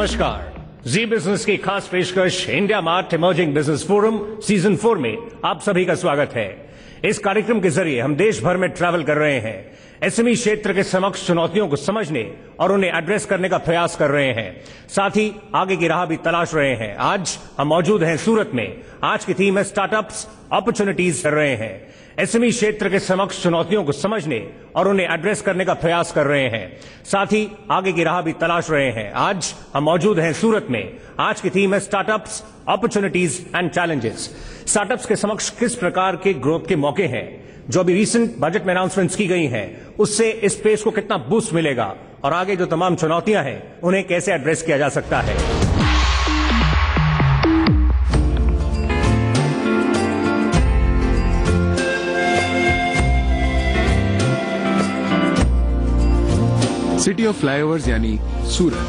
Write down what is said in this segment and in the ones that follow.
नमस्कार। जी बिजनेस की खास पेशकश India mart emerging business forum season 4 में आप सभी का स्वागत है। इस कार्यक्रम के जरिए हम देश भर में ट्रैवल कर रहे हैं, एसएमई क्षेत्र के समक्ष चुनौतियों को समझने और उन्हें एड्रेस करने का प्रयास कर रहे हैं, साथ ही आगे की राह भी तलाश रहे हैं। आज हम मौजूद हैं सूरत में। आज की थीम है स्टार्टअप्स अपॉर्चुनिटीज कर रहे हैं, एसएमई क्षेत्र के समक्ष चुनौतियों को समझने और उन्हें एड्रेस करने का प्रयास कर रहे हैं, साथ ही आगे की राह भी तलाश रहे हैं। आज हम मौजूद हैं सूरत में। आज की थीम है startups opportunities and challenges. Startups के समक्ष किस प्रकार के ग्रोथ के मौके हैं, जो अभी रिसेंट बजट में अनाउंसमेंट्स की गई हैं, उससे इस स्पेस को कितना बूस्ट मिलेगा और आगे जो तमाम चुनौतियां हैं उन्हें कैसे एड्रेस किया जा सकता है। सिटी ऑफ फ्लाईओवर्स यानी सूरत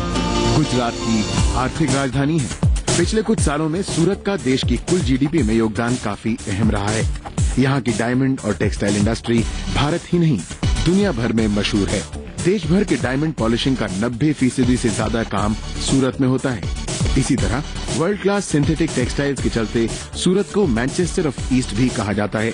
गुजरात की आर्थिक राजधानी है। पिछले कुछ सालों में सूरत का देश की कुल जीडीपी में योगदान काफी अहम रहा है। यहाँ की डायमंड और टेक्सटाइल इंडस्ट्री भारत ही नहीं दुनिया भर में मशहूर है। देश भर के डायमंड पॉलिशिंग का 90% से ज्यादा काम सूरत में होता है। इसी तरह वर्ल्ड क्लास सिंथेटिक टेक्सटाइल्स के चलते सूरत को मैनचेस्टर ऑफ ईस्ट भी कहा जाता है।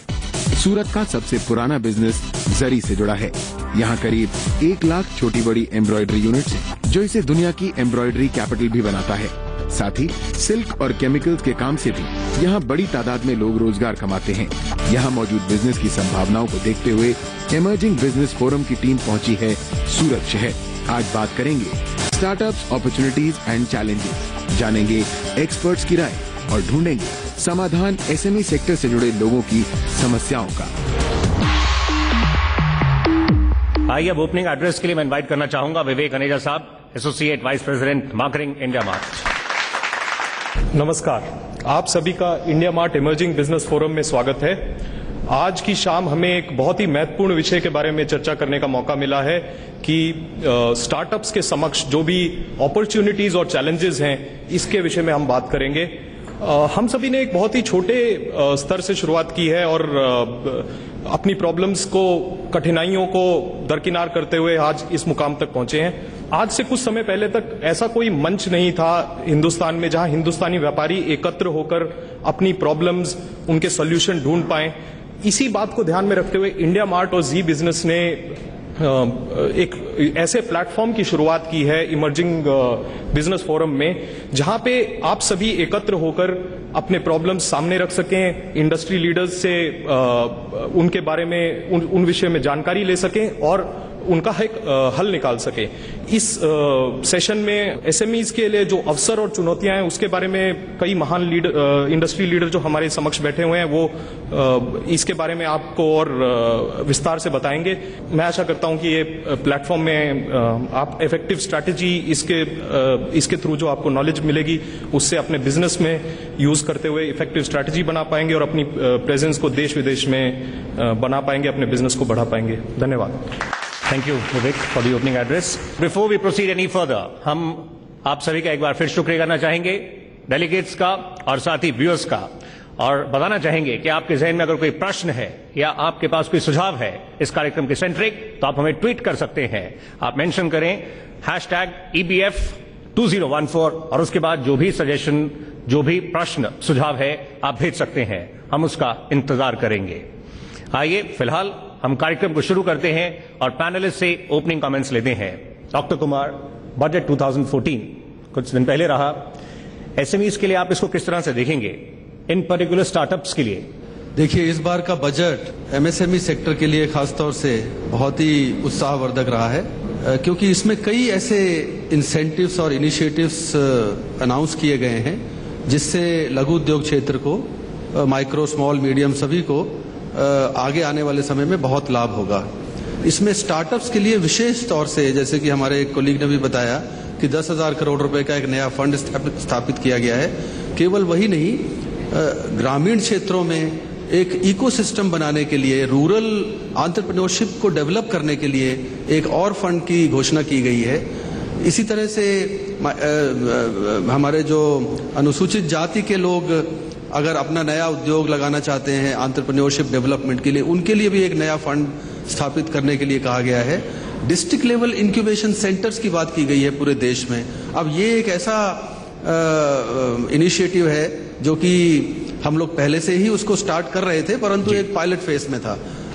सूरत का सबसे पुराना बिजनेस जरी से जुड़ा है। यहाँ करीब 1 लाख छोटी बड़ी एम्ब्रॉयडरी यूनिट्स हैं, जो इसे दुनिया की एम्ब्रॉयडरी कैपिटल भी बनाता है। साथ ही सिल्क और केमिकल्स के काम से भी यहाँ बड़ी तादाद में लोग रोजगार कमाते हैं। यहाँ मौजूद बिजनेस की संभावनाओं को देखते हुए इमर्जिंग बिजनेस फोरम की टीम पहुंची है सूरत शहर। आज बात करेंगे स्टार्टअप्स अपॉर्चुनिटीज एंड चैलेंजेस, जानेंगे एक्सपर्ट्स की राय और ढूंढेंगे समाधान एसएमई सेक्टर से जुड़े लोगों की समस्याओं का। आइए अब ओपनिंग एड्रेस के लिए मैं इनवाइट करना चाहूंगा विवेक अनेजा साहब, associate vice president marketing India mart. नमस्कार, आप सभी का India mart emerging business forum में स्वागत है। आज की शाम हमें एक बहुत ही महत्वपूर्ण विषय के बारे में चर्चा करने का मौका मिला है कि स्टार्टअप्स के समक्ष जो भी अपॉर्चुनिटीज और चैलेंजेस हैं, इसके विषय में हम बात करेंगे। हम सभी ने एक बहुत ही छोटे स्तर से शुरुआत की है और अपनी प्रॉब्लम्स को, कठिनाइयों को दरकिनार करते हुए आज इस मुकाम तक पहुंचे हैं। आज से कुछ समय पहले तक ऐसा कोई मंच नहीं था हिंदुस्तान में जहां हिंदुस्तानी व्यापारी एकत्र होकर अपनी प्रॉब्लम्स, उनके सॉल्यूशन ढूंढ पाए। इसी बात को ध्यान में रखते हुए इंडिया मार्ट और जी बिजनेस ने एक ऐसे प्लेटफॉर्म की शुरुआत की है इमर्जिंग बिजनेस फोरम में, जहां पे आप सभी एकत्र होकर अपने प्रॉब्लम्स सामने रख सकें, इंडस्ट्री लीडर्स से उनके बारे में उन विषय में जानकारी ले सकें और उनका एक हल निकाल सके। इस सेशन में एसएमईज के लिए जो अवसर और चुनौतियां हैं उसके बारे में कई महान इंडस्ट्री लीडर जो हमारे समक्ष बैठे हुए हैं वो इसके बारे में आपको और विस्तार से बताएंगे। मैं आशा करता हूं कि ये प्लेटफॉर्म में आप इफेक्टिव स्ट्रैटेजी इसके थ्रू जो आपको नॉलेज मिलेगी उससे अपने बिजनेस में यूज करते हुए इफेक्टिव स्ट्रैटेजी बना पाएंगे और अपनी प्रेजेंस को देश विदेश में बना पाएंगे, अपने बिजनेस को बढ़ा पाएंगे। धन्यवाद। Thank you, Vivek, for the opening address. Before we proceed any further, हम आप सभी का एक बार फिर शुक्रिया करना चाहेंगे, डेलीगेट्स का और साथ ही व्यूअर्स का, और बताना चाहेंगे कि आपके जहन में अगर कोई प्रश्न है या आपके पास कोई सुझाव है इस कार्यक्रम के सेंट्रिक, तो आप हमें ट्वीट कर सकते हैं। आप मेंशन करें #EBF2014 और उसके बाद जो भी सजेशन, जो भी प्रश्न सुझाव है आप भेज सकते हैं, हम उसका इंतजार करेंगे। आइए फिलहाल हम कार्यक्रम को शुरू करते हैं और पैनलिस्ट से ओपनिंग कमेंट्स लेते हैं। डॉक्टर कुमार, बजट 2014 कुछ दिन पहले रहा, एसएमईज के लिए आप इसको किस तरह से देखेंगे, इन पर्टिकुलर स्टार्टअप्स के लिए? देखिए, इस बार का बजट एमएसएमई सेक्टर के लिए खासतौर से बहुत ही उत्साहवर्धक रहा है, क्योंकि इसमें कई ऐसे इंसेंटिव्स और इनिशिएटिव्स अनाउंस किए गए हैं जिससे लघु उद्योग क्षेत्र को, माइक्रो, स्मॉल, मीडियम सभी को आगे आने वाले समय में बहुत लाभ होगा। इसमें स्टार्टअप्स के लिए विशेष तौर से, जैसे कि हमारे कोलीग ने भी बताया कि 10,000 करोड़ रुपए का एक नया फंड स्थापित किया गया है। केवल वही नहीं, ग्रामीण क्षेत्रों में एक इकोसिस्टम बनाने के लिए, रूरल एंटरप्रेन्योरशिप को डेवलप करने के लिए एक और फंड की घोषणा की गई है। इसी तरह से हमारे जो अनुसूचित जाति के लोग अगर अपना नया उद्योग लगाना चाहते हैं एंटरप्रेन्योरशिप डेवलपमेंट के लिए, उनके लिए भी एक नया फंड स्थापित करने के लिए कहा गया है। डिस्ट्रिक्ट लेवल इंक्यूबेशन सेंटर्स की बात की गई है पूरे देश में। अब ये एक ऐसा इनिशिएटिव है जो कि हम लोग पहले से ही उसको स्टार्ट कर रहे थे, परंतु एक पायलट फेज में था।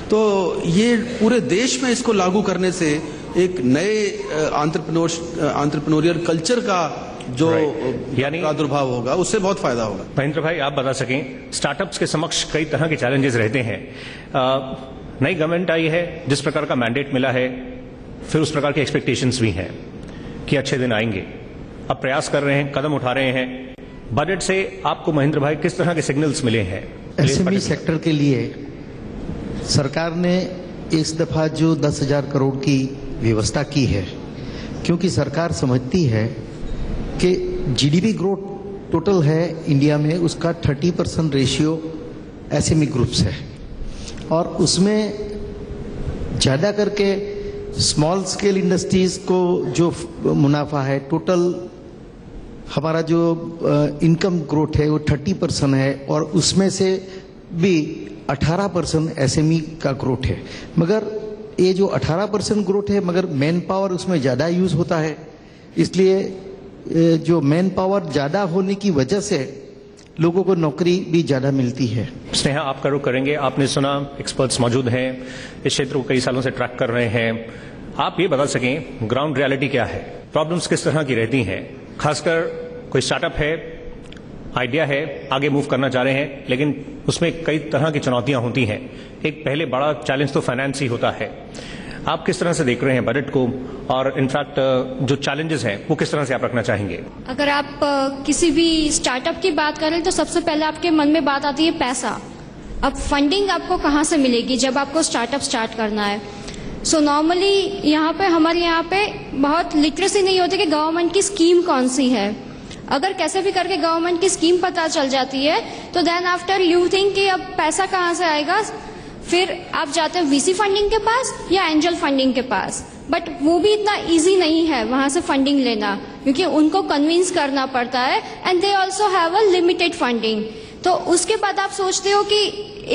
तो ये पूरे देश में इसको लागू करने से एक नए एंटरप्रेन्योरियल कल्चर का जो यानी प्रादुर्भाव होगा उससे बहुत फायदा होगा। महेंद्र भाई, आप बता सकें, स्टार्टअप्स के समक्ष कई तरह के चैलेंजेस रहते हैं। नई गवर्नमेंट आई है, जिस प्रकार का मैंडेट मिला है, फिर उस प्रकार के एक्सपेक्टेशंस भी हैं कि अच्छे दिन आएंगे। अब प्रयास कर रहे हैं, कदम उठा रहे हैं। बजट से आपको महेंद्र भाई किस तरह के सिग्नल्स मिले हैं? एसएमई सेक्टर के लिए सरकार ने इस दफा जो 10,000 करोड़ की व्यवस्था की है, क्योंकि सरकार समझती है कि जीडीपी ग्रोथ टोटल है इंडिया में, उसका 30% रेशियो एसएमई ग्रुप्स है और उसमें ज्यादा करके स्मॉल स्केल इंडस्ट्रीज को जो मुनाफा है, टोटल हमारा जो इनकम ग्रोथ है वो 30% है और उसमें से भी 18% एसएमई का ग्रोथ है। मगर ये जो 18% ग्रोथ है, मगर मैन पावर उसमें ज्यादा यूज होता है, इसलिए जो मैन पावर ज्यादा होने की वजह से लोगों को नौकरी भी ज्यादा मिलती है। स्नेहा, आपका रुख करेंगे। आपने सुना, एक्सपर्ट्स मौजूद हैं, इस क्षेत्र को कई सालों से ट्रैक कर रहे हैं। आप ये बता सकें, ग्राउंड रियलिटी क्या है? प्रॉब्लम्स किस तरह की रहती हैं? खासकर कोई स्टार्टअप है, आइडिया है, आगे मूव करना चाह रहे हैं, लेकिन उसमें कई तरह की चुनौतियां होती हैं। एक पहले बड़ा चैलेंज तो फाइनेंस ही होता है। आप किस तरह से देख रहे हैं बजट को, और इनफैक्ट जो चैलेंजेस हैं वो किस तरह से आप रखना चाहेंगे? अगर आप किसी भी स्टार्टअप की बात करें तो सबसे पहले आपके मन में बात आती है पैसा। अब फंडिंग आपको कहाँ से मिलेगी जब आपको स्टार्टअप स्टार्ट करना है? सो नॉर्मली हमारे यहाँ पे बहुत लिटरेसी नहीं होती कि गवर्नमेंट की स्कीम कौन सी है। अगर कैसे भी करके गवर्नमेंट की स्कीम पता चल जाती है तो देन आफ्टर यू थिंक कि अब पैसा कहाँ से आएगा, फिर आप जाते हैं वीसी फंडिंग के पास या एंजल फंडिंग के पास। बट वो भी इतना इजी नहीं है वहां से फंडिंग लेना, क्योंकि उनको कन्विंस करना पड़ता है and they also have a limited funding. तो उसके बाद आप सोचते हो कि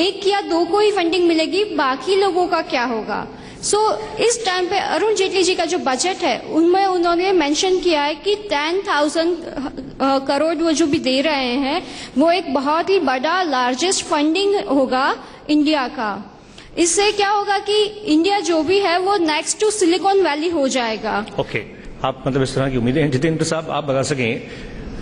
एक या दो को ही फंडिंग मिलेगी, बाकी लोगों का क्या होगा? सो इस टाइम पे अरुण जेटली जी का जो बजट है उनमें उन्होंने मेंशन किया है कि 10,000 करोड़ वो जो भी दे रहे हैं वो एक बहुत ही बड़ा लार्जेस्ट फंडिंग होगा इंडिया का। इससे क्या होगा कि इंडिया जो भी है वो नेक्स्ट टू सिलिकॉन वैली हो जाएगा। ओके, आप मतलब इस तरह की उम्मीदें हैं। जितेंद्र साहब, आप बता सकें,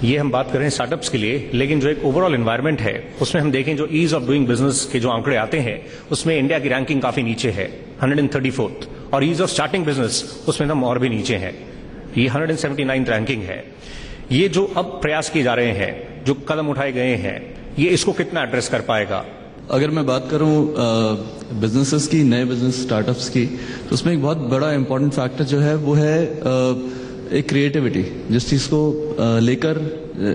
ये हम बात कर रहे हैं स्टार्टअप्स के लिए, लेकिन जो एक ओवरऑल एनवायरनमेंट है उसमें हम देखें जो ईज ऑफ डूइंग बिजनेस के जो आंकड़े आते हैं उसमें इंडिया की रैंकिंग काफी नीचे है, 134th, और ईज ऑफ स्टार्टिंग बिजनेस उसमें हम और भी नीचे हैं, ये 179th रैंकिंग है। ये जो अब प्रयास किए जा रहे हैं, जो कदम उठाए गए हैं, ये इसको कितना एड्रेस कर पाएगा? अगर मैं बात करूं बिजनेसेस की, नए बिजनेस स्टार्टअप्स की, तो उसमें एक बहुत बड़ा इंपॉर्टेंट फैक्टर जो है वो है एक क्रिएटिविटी, जिस चीज को लेकर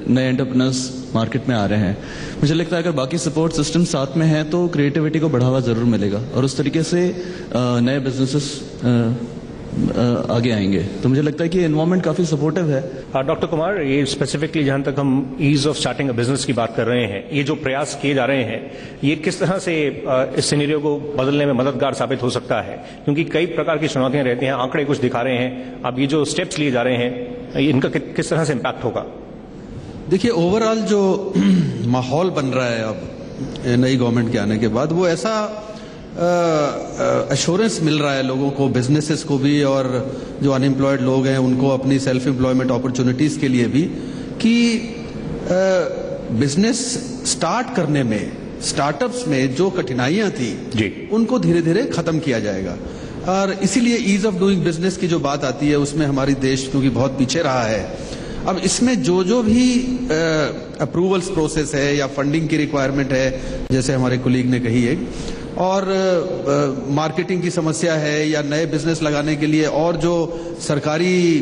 नए एंटरप्रेन्योर्स मार्केट में आ रहे हैं। मुझे लगता है अगर बाकी सपोर्ट सिस्टम साथ में है तो क्रिएटिविटी को बढ़ावा जरूर मिलेगा और उस तरीके से नए बिजनेसेस आगे आएंगे। तो मुझे लगता है कि एनवायरनमेंट काफी सपोर्टिव है। डॉक्टर कुमार, ये स्पेसिफिकली जहां तक हम ease of starting a business की बात कर रहे हैं, ये जो प्रयास किए जा रहे हैं, ये किस तरह से इस सिनेरियो को बदलने में मददगार साबित हो सकता है? क्योंकि कई प्रकार की चुनौतियां रहती हैं, आंकड़े कुछ दिखा रहे हैं। अब ये जो स्टेप्स लिए जा रहे हैं, इनका किस तरह से इम्पैक्ट होगा? देखिए, ओवरऑल जो माहौल बन रहा है अब नई गवर्नमेंट के आने के बाद, वो ऐसा एश्योरेंस मिल रहा है लोगों को, बिजनेसेस को भी, और जो अनएम्प्लॉयड लोग हैं उनको अपनी सेल्फ एम्प्लॉयमेंट अपॉर्चुनिटीज के लिए भी, कि बिजनेस स्टार्ट करने में, स्टार्टअप्स में जो कठिनाइयां थी जी, उनको धीरे धीरे खत्म किया जाएगा। और इसीलिए ईज ऑफ डूइंग बिजनेस की जो बात आती है उसमें हमारी देश क्योंकि बहुत पीछे रहा है। अब इसमें जो भी अप्रूवल्स प्रोसेस है या फंडिंग की रिक्वायरमेंट है, जैसे हमारे कोलीग ने कही है, और मार्केटिंग की समस्या है या नए बिजनेस लगाने के लिए और जो सरकारी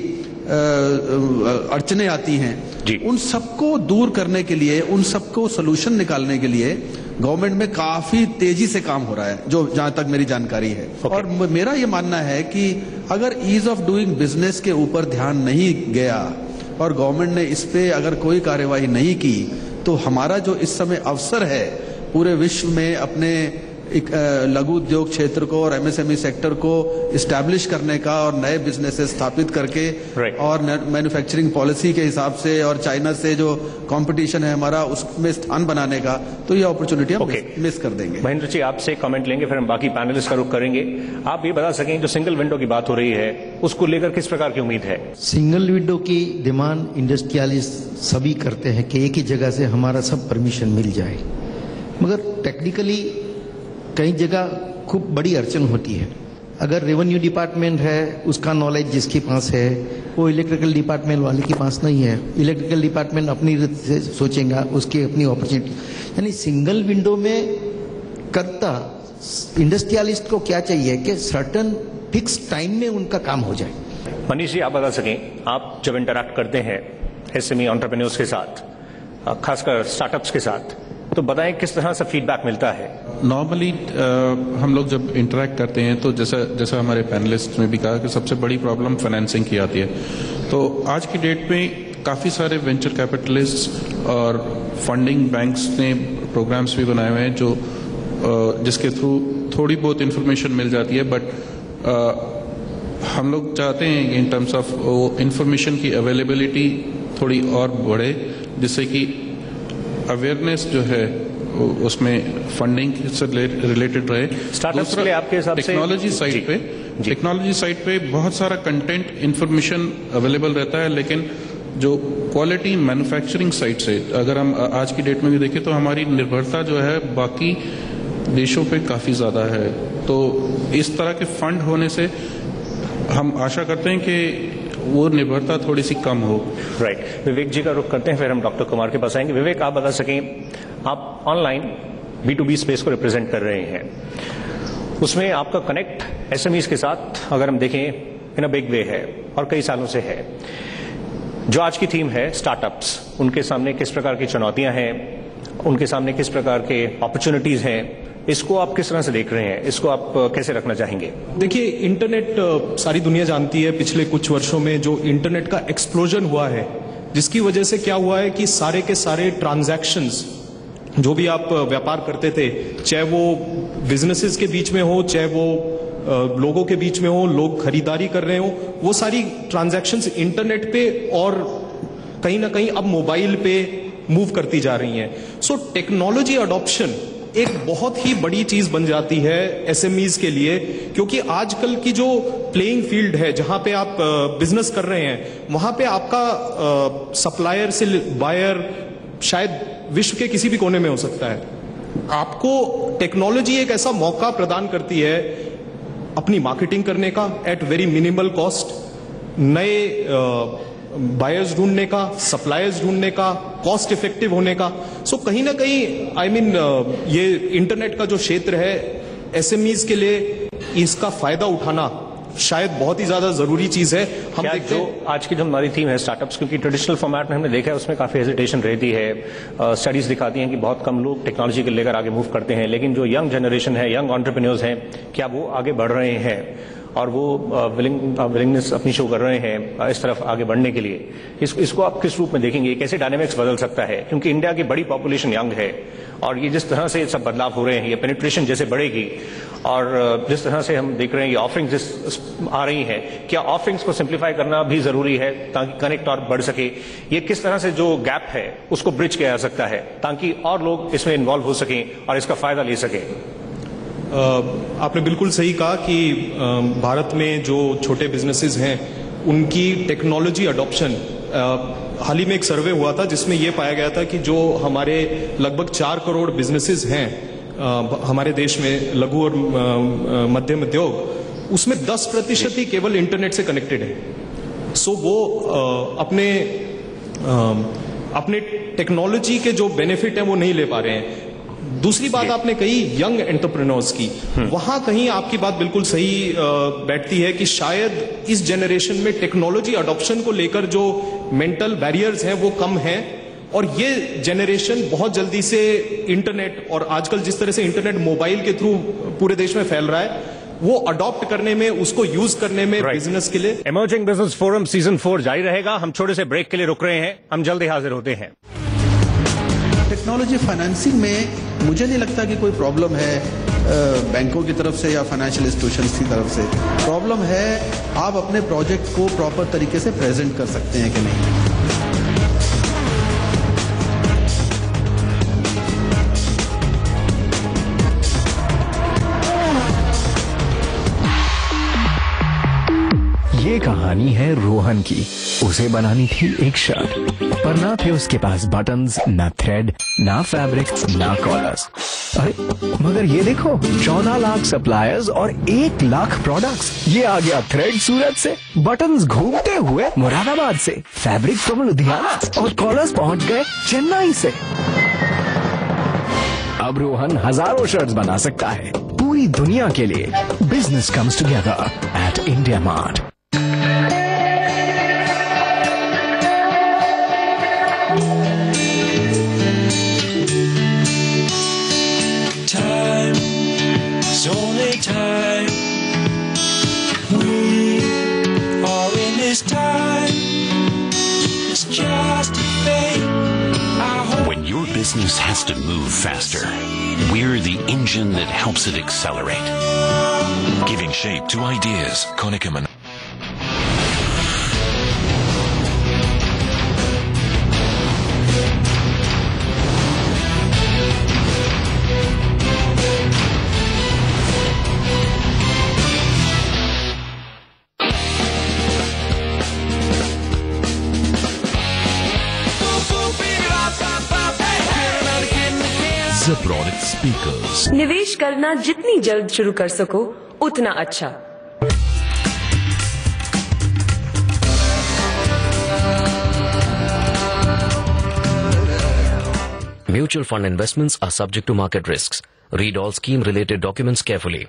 अड़चने आती हैं, उन सबको दूर करने के लिए, उन सबको सोल्यूशन निकालने के लिए गवर्नमेंट में काफी तेजी से काम हो रहा है, जो जहां तक मेरी जानकारी है। और मेरा ये मानना है कि अगर ईज ऑफ डूइंग बिजनेस के ऊपर ध्यान नहीं गया और गवर्नमेंट ने इस पे अगर कोई कार्यवाही नहीं की, तो हमारा जो इस समय अवसर है पूरे विश्व में अपने लघु उद्योग क्षेत्र को और एमएसएमई सेक्टर को इस्टेब्लिश करने का और नए बिजनेसेस स्थापित करके और मैन्युफैक्चरिंग पॉलिसी के हिसाब से और चाइना से जो कंपटीशन है हमारा उसमें स्थान बनाने का, तो ये अपॉर्चुनिटी हम मिस कर देंगे। महेंद्र जी आपसे कमेंट लेंगे, फिर हम बाकी पैनलिस्ट का रुख करेंगे। आप ये बता सकें जो सिंगल विंडो की बात हो रही है उसको लेकर किस प्रकार की उम्मीद है? सिंगल विंडो की डिमांड इंडस्ट्रियलिस्ट सभी करते हैं कि एक ही जगह से हमारा सब परमिशन मिल जाए, मगर टेक्निकली कई जगह खूब बड़ी अड़चन होती है। अगर रेवेन्यू डिपार्टमेंट है उसका नॉलेज जिसके पास है वो इलेक्ट्रिकल डिपार्टमेंट वाले के पास नहीं है, इलेक्ट्रिकल डिपार्टमेंट अपनी रीत से सोचेगा, उसकी अपनी अपॉर्चुनिटी। यानी सिंगल विंडो में करता इंडस्ट्रियलिस्ट को क्या चाहिए कि सर्टन फिक्स टाइम में उनका काम हो जाए। मनीष जी आप बता सकें, आप जब इंटरैक्ट करते हैं एसएमई एंटरप्रेन्योर्स के साथ, खासकर स्टार्टअप्स के साथ, तो बताएं किस तरह से फीडबैक मिलता है? नॉर्मली हम लोग जब इंटरैक्ट करते हैं तो जैसा हमारे पैनलिस्ट ने भी कहा कि सबसे बड़ी प्रॉब्लम फाइनेंसिंग की आती है। तो आज की डेट में काफ़ी सारे वेंचर कैपिटलिस्ट और फंडिंग बैंक्स ने प्रोग्राम्स भी बनाए हुए हैं जो जिसके थ्रू थोड़ी बहुत इंफॉर्मेशन मिल जाती है, बट हम लोग चाहते हैं इन टर्म्स ऑफ इंफॉर्मेशन की अवेलेबिलिटी थोड़ी और बढ़े, जिससे कि अवेयरनेस जो है उसमें फंडिंग से रिलेटेड रहे। स्टार्टअप्स के लिए आपके हिसाब से टेक्नोलॉजी साइड पे बहुत सारा कंटेंट इंफॉर्मेशन अवेलेबल रहता है, लेकिन जो क्वालिटी मैन्युफैक्चरिंग साइड से अगर हम आज की डेट में भी देखें तो हमारी निर्भरता जो है बाकी देशों पे काफी ज्यादा है। तो इस तरह के फंड होने से हम आशा करते हैं कि वो निर्भरता थोड़ी सी कम हो। राइट। विवेक जी का रुख करते हैं, फिर हम डॉक्टर कुमार के पास आएंगे। विवेक आप बता सकें, आप ऑनलाइन B2B स्पेस को रिप्रेजेंट कर रहे हैं, उसमें आपका कनेक्ट एसएमईज के साथ अगर हम देखें इन अ बिग वे है और कई सालों से है। जो आज की थीम है स्टार्टअप्स, उनके सामने किस प्रकार की चुनौतियां हैं, उनके सामने किस प्रकार के अपॉर्चुनिटीज हैं, इसको आप किस तरह से देख रहे हैं, इसको आप कैसे रखना चाहेंगे? देखिए, इंटरनेट सारी दुनिया जानती है, पिछले कुछ वर्षों में जो इंटरनेट का एक्सप्लोजन हुआ है, जिसकी वजह से क्या हुआ है कि सारे के सारे ट्रांजैक्शंस जो भी आप व्यापार करते थे, चाहे वो बिजनेसेस के बीच में हो, चाहे वो लोगों के बीच में हो, लोग खरीदारी कर रहे हो, वो सारी ट्रांजैक्शंस इंटरनेट पे और कहीं ना कहीं अब मोबाइल पे मूव करती जा रही हैं। सो टेक्नोलॉजी अडॉप्शन एक बहुत ही बड़ी चीज बन जाती है एसएमईज के लिए, क्योंकि आजकल की जो प्लेइंग फील्ड है जहां पे आप बिजनेस कर रहे हैं, वहां पे आपका सप्लायर से बायर शायद विश्व के किसी भी कोने में हो सकता है। आपको टेक्नोलॉजी एक ऐसा मौका प्रदान करती है अपनी मार्केटिंग करने का एट वेरी मिनिमल कॉस्ट, नए बायर्स ढूंढने का, सप्लायर्स ढूंढने का, कॉस्ट इफेक्टिव होने का। सो कहीं ना कहीं ये इंटरनेट का जो क्षेत्र है एसएमईज के लिए इसका फायदा उठाना शायद बहुत ही ज्यादा जरूरी चीज है। हम देखते हैं आज की जो हमारी थीम है स्टार्टअप्स, क्योंकि ट्रेडिशनल फॉर्मेट में हमने देखा है उसमें काफी हेजिटेशन रहती है। स्टडीज दिखाती हैं कि बहुत कम लोग टेक्नोलॉजी को लेकर आगे मूव करते हैं, लेकिन जो यंग जनरेशन है, यंग एंटरप्रेन्योर्स हैं, क्या वो आगे बढ़ रहे हैं और वो विलिंगनेस अपनी शो कर रहे हैं इस तरफ आगे बढ़ने के लिए? इसको आप किस रूप में देखेंगे, कैसे डायनेमिक्स बदल सकता है? क्योंकि इंडिया की बड़ी पॉपुलेशन यंग है और ये जिस तरह से सब बदलाव हो रहे हैं, ये पेनिट्रेशन जैसे बढ़ेगी और जिस तरह से हम देख रहे हैं ये ऑफरिंग्स आ रही हैं, क्या ऑफरिंग्स को सिंप्लीफाई करना भी जरूरी है ताकि कनेक्ट और बढ़ सके? ये किस तरह से जो गैप है उसको ब्रिज किया जा सकता है ताकि और लोग इसमें इन्वॉल्व हो सकें और इसका फायदा ले सकें? आपने बिल्कुल सही कहा कि भारत में जो छोटे बिजनेसेस हैं उनकी टेक्नोलॉजी अडॉप्शन, हाल ही में एक सर्वे हुआ था जिसमें यह पाया गया था कि जो हमारे लगभग 4 करोड़ बिजनेसेस हैं हमारे देश में, लघु और मध्यम उद्योग, उसमें 10% ही केवल इंटरनेट से कनेक्टेड है। सो वो अपने टेक्नोलॉजी के जो बेनिफिट है वो नहीं ले पा रहे हैं। दूसरी बात आपने कही यंग एंटरप्रेन्योर्स की, वहां कहीं आपकी बात बिल्कुल सही बैठती है कि शायद इस जनरेशन में टेक्नोलॉजी अडॉप्शन को लेकर जो मेंटल बैरियर्स हैं वो कम हैं और ये जनरेशन बहुत जल्दी से इंटरनेट, और आजकल जिस तरह से इंटरनेट मोबाइल के थ्रू पूरे देश में फैल रहा है, वो अडॉप्ट करने में, उसको यूज करने में बिजनेस के लिए। इमर्जिंग बिजनेस फोरम सीजन 4 जारी रहेगा। हम छोटे से ब्रेक के लिए रुक रहे हैं, हम जल्दी हाजिर होते हैं। टेक्नोलॉजी फाइनेंसिंग में मुझे नहीं लगता कि कोई प्रॉब्लम है। बैंकों की तरफ से या फाइनेंशियल इंस्टीट्यूशंस की तरफ से। प्रॉब्लम है आप अपने प्रोजेक्ट को प्रॉपर तरीके से प्रेजेंट कर सकते हैं कि नहीं। ये कहानी है रोहन की। उसे बनानी थी एक शर्ट, पर ना थे उसके पास बटन्स, ना थ्रेड, ना फैब्रिक, ना कॉलर्स। अरे मगर ये देखो, 14 लाख सप्लायर्स और 1 लाख प्रोडक्ट्स। ये आ गया थ्रेड सूरत से, बटन्स घूमते हुए मुरादाबाद से, फैब्रिक फ्रॉम लुधियाना और कॉलर्स पहुंच गए चेन्नई से। अब रोहन हजारों शर्ट्स बना सकता है पूरी दुनिया के लिए। Business comes together at India mart. When your business has to move faster, we're the engine that helps it accelerate. Giving shape to ideas, Konica Minolta. Zebronic speakers. निवेश करना जितनी जल्द शुरू कर सको उतना अच्छा। Mutual fund investments are subject to market risks. Read all scheme-related documents carefully.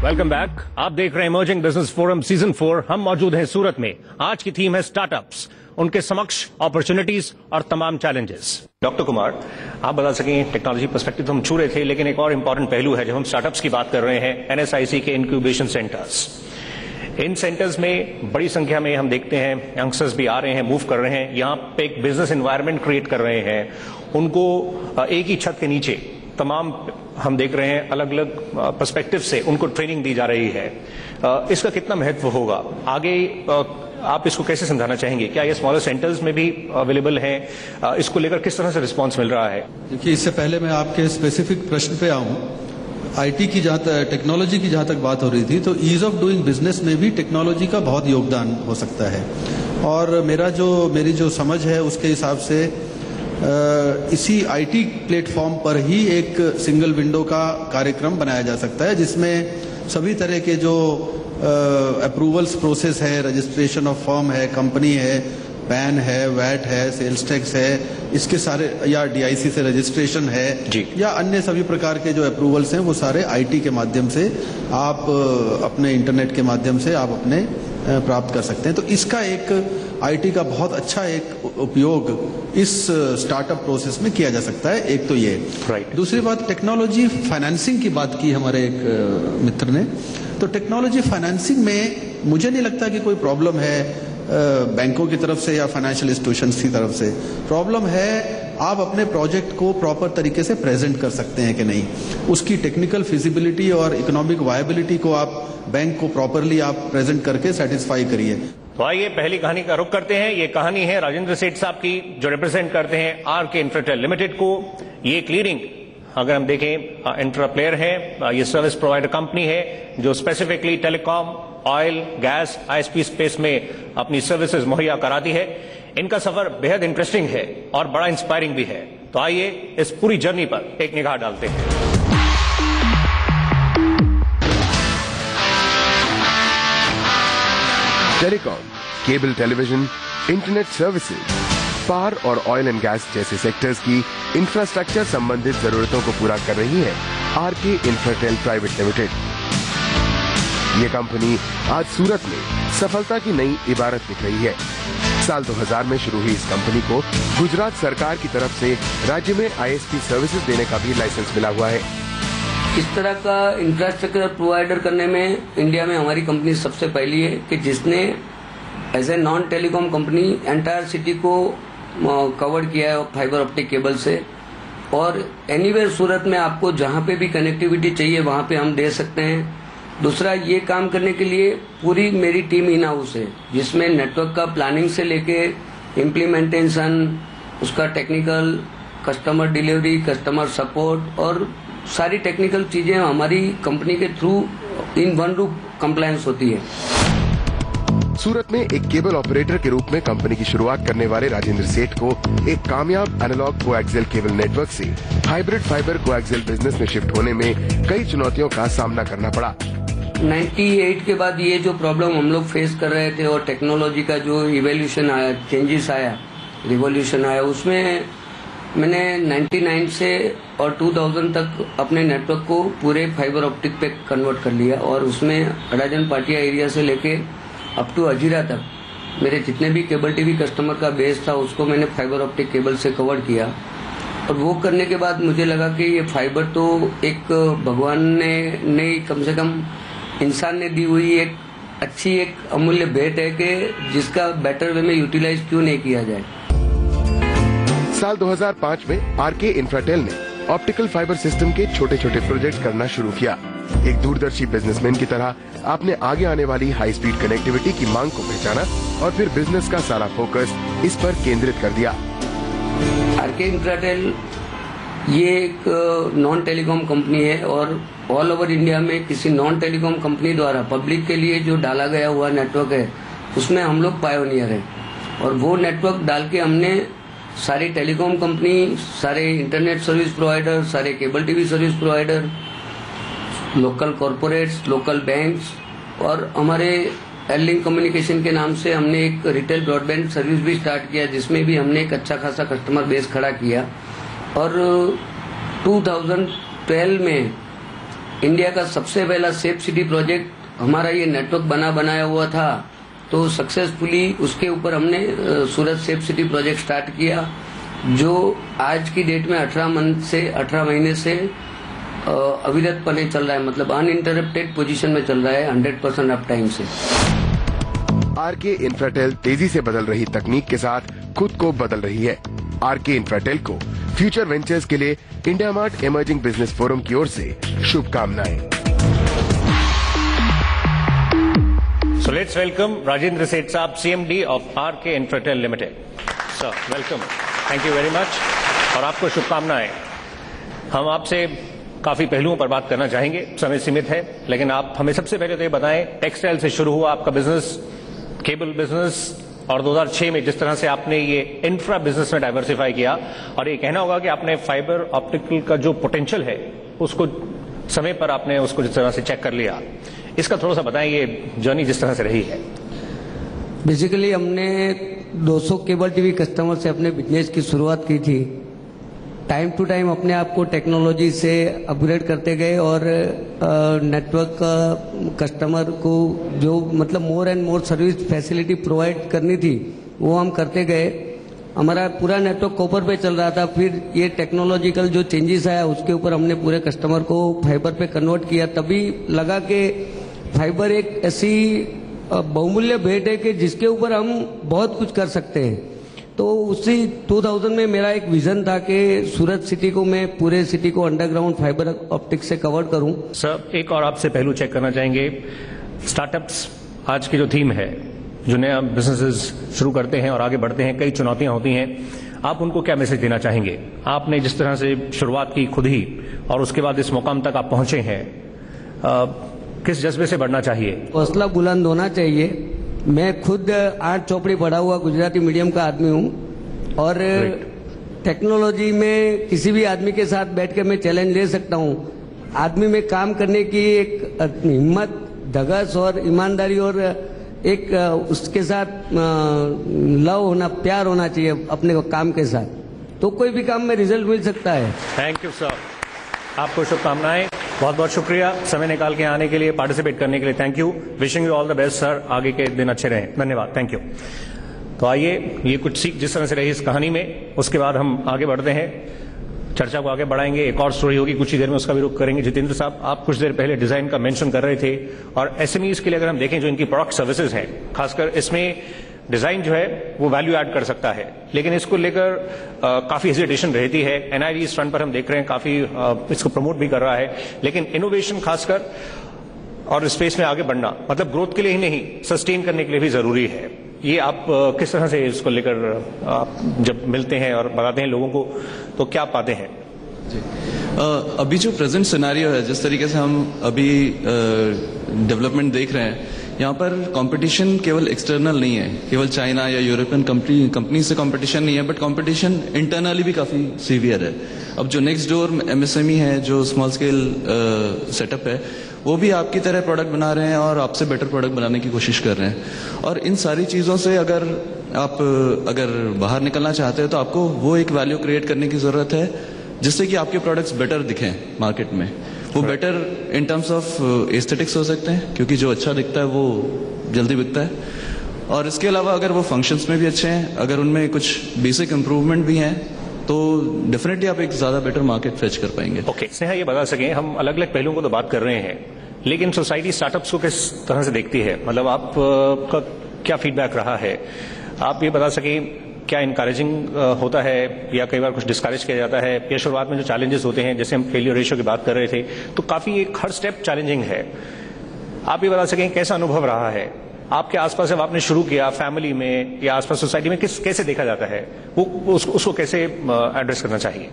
Welcome back. आप देख रहे हैं इमर्जिंग बिजनेस फोरम सीजन 4। हम मौजूद हैं सूरत में। आज की थीम है स्टार्टअप्स, उनके समक्ष अपॉर्चुनिटीज और तमाम चैलेंजेस। डॉक्टर कुमार, आप बता सकें, टेक्नोलॉजी पर्सपेक्टिव तो हम छू रहे थे, लेकिन एक और इंपॉर्टेंट पहलू है जब हम स्टार्टअप्स की बात कर रहे हैं, NSIC के इंक्यूबेशन सेंटर्स। इन सेंटर्स में बड़ी संख्या में हम देखते हैं यंगस्टर्स भी आ रहे हैं, मूव कर रहे हैं, यहाँ पे एक बिजनेस एनवायरनमेंट क्रिएट कर रहे हैं। उनको एक ही छत के नीचे तमाम हम देख रहे हैं अलग अलग पर्सपेक्टिव से उनको ट्रेनिंग दी जा रही है। इसका कितना महत्व होगा आगे, आप इसको कैसे समझाना चाहेंगे? क्या ये स्मॉलर सेंटर्स में भी अवेलेबल है? इसको लेकर किस तरह से रिस्पांस मिल रहा है? देखिए, इससे पहले मैं आपके स्पेसिफिक प्रश्न पे आऊं, आईटी की टेक्नोलॉजी की जहां तक बात हो रही थी, तो ईज ऑफ डूइंग बिजनेस में भी टेक्नोलॉजी का बहुत योगदान हो सकता है। और मेरी जो समझ है उसके हिसाब से इसी आईटी प्लेटफॉर्म पर ही एक सिंगल विंडो का कार्यक्रम बनाया जा सकता है, जिसमें सभी तरह के जो अप्रूवल्स प्रोसेस है, रजिस्ट्रेशन ऑफ फर्म है, कंपनी है, पैन है, वैट है, सेल्स टैक्स है, इसके सारे, या डीआईसी से रजिस्ट्रेशन है जी, या अन्य सभी प्रकार के जो अप्रूवल्स हैं वो सारे आईटी के माध्यम से आप अपने इंटरनेट के माध्यम से आप अपने प्राप्त कर सकते हैं। तो इसका एक आईटी का बहुत अच्छा एक उपयोग इस स्टार्टअप प्रोसेस में किया जा सकता है। एक तो ये राइट। दूसरी बात, टेक्नोलॉजी फाइनेंसिंग की बात की हमारे एक मित्र ने, तो टेक्नोलॉजी फाइनेंसिंग में मुझे नहीं लगता कि कोई प्रॉब्लम है बैंकों की तरफ से या फाइनेंशियल इंस्टीट्यूशंस की तरफ से। प्रॉब्लम है आप अपने प्रोजेक्ट को प्रॉपर तरीके से प्रेजेंट कर सकते हैं कि नहीं, उसकी टेक्निकल फिजिबिलिटी और इकोनॉमिक वायबिलिटी को आप बैंक को प्रॉपरली आप प्रेजेंट करके सेटिस्फाई करिए। तो आइए पहली कहानी का रुख करते हैं। ये कहानी है राजेंद्र सेठ साहब की, जो रिप्रेजेंट करते हैं आरके इंफ्राटेल लिमिटेड को। ये क्लीयरिंग, अगर हम देखें, इंफ्रा प्लेयर है, ये सर्विस प्रोवाइडर कंपनी है जो specifically telecom, oil, gas, ISP space में अपनी सर्विसेज मुहैया कराती है। इनका सफर बेहद इंटरेस्टिंग है और बड़ा इंस्पायरिंग भी है। तो आइए इस पूरी जर्नी पर एक निगाह डालते हैं। Telecom, cable television, internet services, power और ऑयल एंड गैस जैसे सेक्टर्स की इंफ्रास्ट्रक्चर संबंधित जरूरतों को पूरा कर रही है आरके इंफ्राटेल प्राइवेट लिमिटेड। ये कंपनी आज सूरत में सफलता की नई इबारत दिख रही है। साल 2000 में शुरू हुई इस कंपनी को गुजरात सरकार की तरफ से राज्य में आईएसपी सर्विसेज देने का भी लाइसेंस मिला हुआ है। इस तरह का इंफ्रास्ट्रक्चर प्रोवाइडर करने में इंडिया में हमारी कंपनी सबसे पहली है कि जिसने as a non telecom company entire city को कवर किया है फाइबर ऑप्टिक केबल से। और एनीवेयर सूरत में आपको जहां पे भी कनेक्टिविटी चाहिए वहां पे हम दे सकते हैं। दूसरा, ये काम करने के लिए पूरी मेरी टीम इन हाउस है, जिसमें नेटवर्क का प्लानिंग से लेके इम्प्लीमेंटेशन, उसका technical, customer delivery, customer support और सारी टेक्निकल चीजें हमारी कंपनी के through in one roof compliance होती है। सूरत में एक केबल ऑपरेटर के रूप में कंपनी की शुरुआत करने वाले राजेंद्र सेठ को एक कामयाब एनालॉग कोएक्सियल केबल नेटवर्क से हाइब्रिड फाइबर कोएक्सियल बिजनेस में शिफ्ट होने में कई चुनौतियों का सामना करना पड़ा। 98 के बाद ये जो प्रॉब्लम हम लोग फेस कर रहे थे और टेक्नोलॉजी का जो इवोल्यूशन आया, चेंजेस आया, रिवॉल्यूशन आया, उसमें मैंने 99 से और 2000 तक अपने नेटवर्क को पूरे फाइबर ऑप्टिक पे कन्वर्ट कर लिया। और उसमें अडाजन पाटिया एरिया से लेके अप टू अजीरा तक मेरे जितने भी केबल टीवी कस्टमर का बेस था उसको मैंने फाइबर ऑप्टिक केबल से कवर किया। और वो करने के बाद मुझे लगा कि ये फाइबर तो एक भगवान ने कम से कम इंसान ने दी हुई एक अच्छी एक अमूल्य भेंट है कि जिसका बेटर वे में यूटिलाइज क्यों नहीं किया जाए। साल 2005 में आरके इंफ्राटेल ने ऑप्टिकल फाइबर सिस्टम के छोटे छोटे प्रोजेक्ट करना शुरू किया। एक दूरदर्शी बिजनेसमैन की तरह आपने आगे आने वाली हाई स्पीड कनेक्टिविटी की मांग को पहचाना और फिर बिजनेस का सारा फोकस इस पर केंद्रित कर दिया। आरके इंफ्राटेल ये एक नॉन टेलीकॉम कंपनी है और ऑल ओवर इंडिया में किसी नॉन टेलीकॉम कंपनी द्वारा पब्लिक के लिए जो डाला गया हुआ नेटवर्क है उसमें हम लोग पायोनियर हैं। और वो नेटवर्क डाल के हमने सारी टेलीकॉम कंपनी, सारे इंटरनेट सर्विस प्रोवाइडर, सारे cable TV service provider, local corporates, local banks और हमारे एयरलिंक कम्युनिकेशन के नाम से हमने एक रिटेल ब्रॉडबैंड सर्विस भी स्टार्ट किया, जिसमें भी हमने एक अच्छा खासा कस्टमर बेस खड़ा किया। और 2012 में इंडिया का सबसे पहला सेफ सिटी प्रोजेक्ट हमारा ये नेटवर्क बनाया हुआ था, तो सक्सेसफुली उसके ऊपर हमने सूरत सेफ सिटी प्रोजेक्ट स्टार्ट किया, जो आज की डेट में 18 महीने से अविरत पने चल रहा है, मतलब अनइंटरप्टेड पोजीशन में चल रहा है 100% अप टाइम से। आरके इंफ्राटेल तेजी से बदल रही तकनीक के साथ खुद को बदल रही है। आरके इंफ्राटेल को फ्यूचर वेंचर्स के लिए India mart emerging business forum की ओर से शुभकामनाएं। So let's welcome Rajendra Seth Saab, CMD of RK Infratel Limited. Sir, welcome. Thank you very much. और आपको शुभकामनाएं। हम आपसे काफी पहलुओं पर बात करना चाहेंगे, समय सीमित है, लेकिन आप हमें सबसे पहले तो ये बताएं, टेक्सटाइल से शुरू हुआ आपका बिजनेस, केबल बिजनेस, और 2006 में जिस तरह से आपने ये इंफ्रा बिजनेस में डाइवर्सिफाई किया, और ये कहना होगा कि आपने फाइबर ऑप्टिकल का जो पोटेंशियल है उसको समय पर आपने उसको जिस तरह से चेक कर लिया, इसका थोड़ा सा बताएं ये जर्नी जिस तरह से रही है। बेसिकली हमने 200 केबल टीवी कस्टमर से अपने बिजनेस की शुरुआत की थी। टाइम टू टाइम अपने आप को टेक्नोलॉजी से अपग्रेड करते गए और नेटवर्क कस्टमर को जो मतलब more and more service facility provide करनी थी वो हम करते गए। हमारा पूरा नेटवर्क कॉपर पे चल रहा था, फिर ये टेक्नोलॉजिकल जो चेंजेस आया उसके ऊपर हमने पूरे कस्टमर को फाइबर पे कन्वर्ट किया। तभी लगा कि फाइबर एक ऐसी बहुमूल्य भेंट है कि जिसके ऊपर हम बहुत कुछ कर सकते हैं। तो उसी 2000 में मेरा एक विजन था कि सूरत सिटी को मैं पूरे सिटी को अंडरग्राउंड फाइबर ऑप्टिक से कवर करूं। सर, एक और आपसे पहलू चेक करना चाहेंगे, स्टार्टअप्स आज की जो थीम है, जो नया बिजनेसेस शुरू करते हैं और आगे बढ़ते हैं, कई चुनौतियां होती हैं, आप उनको क्या मैसेज देना चाहेंगे? आपने जिस तरह से शुरुआत की खुद ही और उसके बाद इस मुकाम तक आप पहुंचे हैं, किस जज्बे से बढ़ना चाहिए? हौसला बुलंद होना चाहिए। मैं खुद 8 चौपड़ी पढ़ा हुआ गुजराती मीडियम का आदमी हूं और टेक्नोलॉजी में किसी भी आदमी के साथ बैठ के मैं चैलेंज ले सकता हूं। आदमी में काम करने की एक हिम्मत, धगस और ईमानदारी और एक उसके साथ लव होना, प्यार होना चाहिए अपने काम के साथ, तो कोई भी काम में रिजल्ट मिल सकता है। थैंक यू सर, आपको शुभकामनाएं, बहुत बहुत शुक्रिया समय निकाल के आने के लिए, पार्टिसिपेट करने के लिए। Thank you, wishing you all the best sir, आगे के दिन अच्छे रहें। धन्यवाद, थैंक यू। तो आइए, ये कुछ सीख जिस तरह से रही इस कहानी में, उसके बाद हम आगे बढ़ते हैं चर्चा को आगे बढ़ाएंगे। एक और स्टोरी होगी, कुछ ही देर में उसका भी रुख करेंगे। जितेंद्र साहब, आप कुछ देर पहले डिजाइन का मेंशन कर रहे थे, और एसएमईज के लिए अगर हम देखें जो इनकी प्रोडक्ट सर्विसेज हैं, खासकर इसमें डिजाइन जो है वो वैल्यू ऐड कर सकता है, लेकिन इसको लेकर काफी हेजिटेशन रहती है। एनआईडी इस फ्रंट पर हम देख रहे हैं काफी इसको प्रमोट भी कर रहा है, लेकिन इनोवेशन खासकर और स्पेस में आगे बढ़ना मतलब ग्रोथ के लिए ही नहीं, सस्टेन करने के लिए भी जरूरी है। ये आप किस तरह से इसको लेकर आप जब मिलते हैं और बताते हैं लोगों को, तो क्या पाते हैं? जी, अभी जो प्रेजेंट सिनेरियो है, जिस तरीके से हम अभी डेवलपमेंट देख रहे हैं, यहाँ पर कंपटीशन केवल एक्सटर्नल नहीं है, केवल चाइना या यूरोपियन कंपनी से कंपटीशन नहीं है, बट कंपटीशन इंटरनली भी काफी सीवियर है। अब जो नेक्स्ट डोर एमएसएमई है, जो स्मॉल स्केल सेटअप है, वो भी आपकी तरह प्रोडक्ट बना रहे हैं और आपसे बेटर प्रोडक्ट बनाने की कोशिश कर रहे हैं। और इन सारी चीजों से अगर आप बाहर निकलना चाहते हैं तो आपको वो एक वैल्यू क्रिएट करने की जरूरत है जिससे कि आपके प्रोडक्ट्स बेटर दिखें मार्केट में। वो better in terms of aesthetics हो सकते हैं, क्योंकि जो अच्छा दिखता है वो जल्दी बिकता है, और इसके अलावा अगर वो फंक्शंस में भी अच्छे हैं, अगर उनमें कुछ बेसिक इंप्रूवमेंट भी हैं, तो डेफिनेटली आप एक ज्यादा बेटर मार्केट फेच कर पाएंगे। ओके, स्नेहा ये बता सकें, हम अलग अलग पहलुओं को तो बात कर रहे हैं, लेकिन सोसाइटी स्टार्टअप्स को किस तरह से देखती है? मतलब आपका क्या फीडबैक रहा है? आप ये बता सकें, क्या इनकरेजिंग होता है या कई बार कुछ डिस्करेज किया जाता है, या शुरुआत में जो चैलेंजेस होते हैं, जैसे हम फेलियर रेशियो की बात कर रहे थे, तो काफी एक हर स्टेप चैलेंजिंग है। आप ये बता सकें कैसा अनुभव रहा है आपके आसपास जब आपने शुरू किया, फैमिली में या आसपास सोसाइटी में कैसे देखा जाता है, वो उसको कैसे एड्रेस करना चाहिए?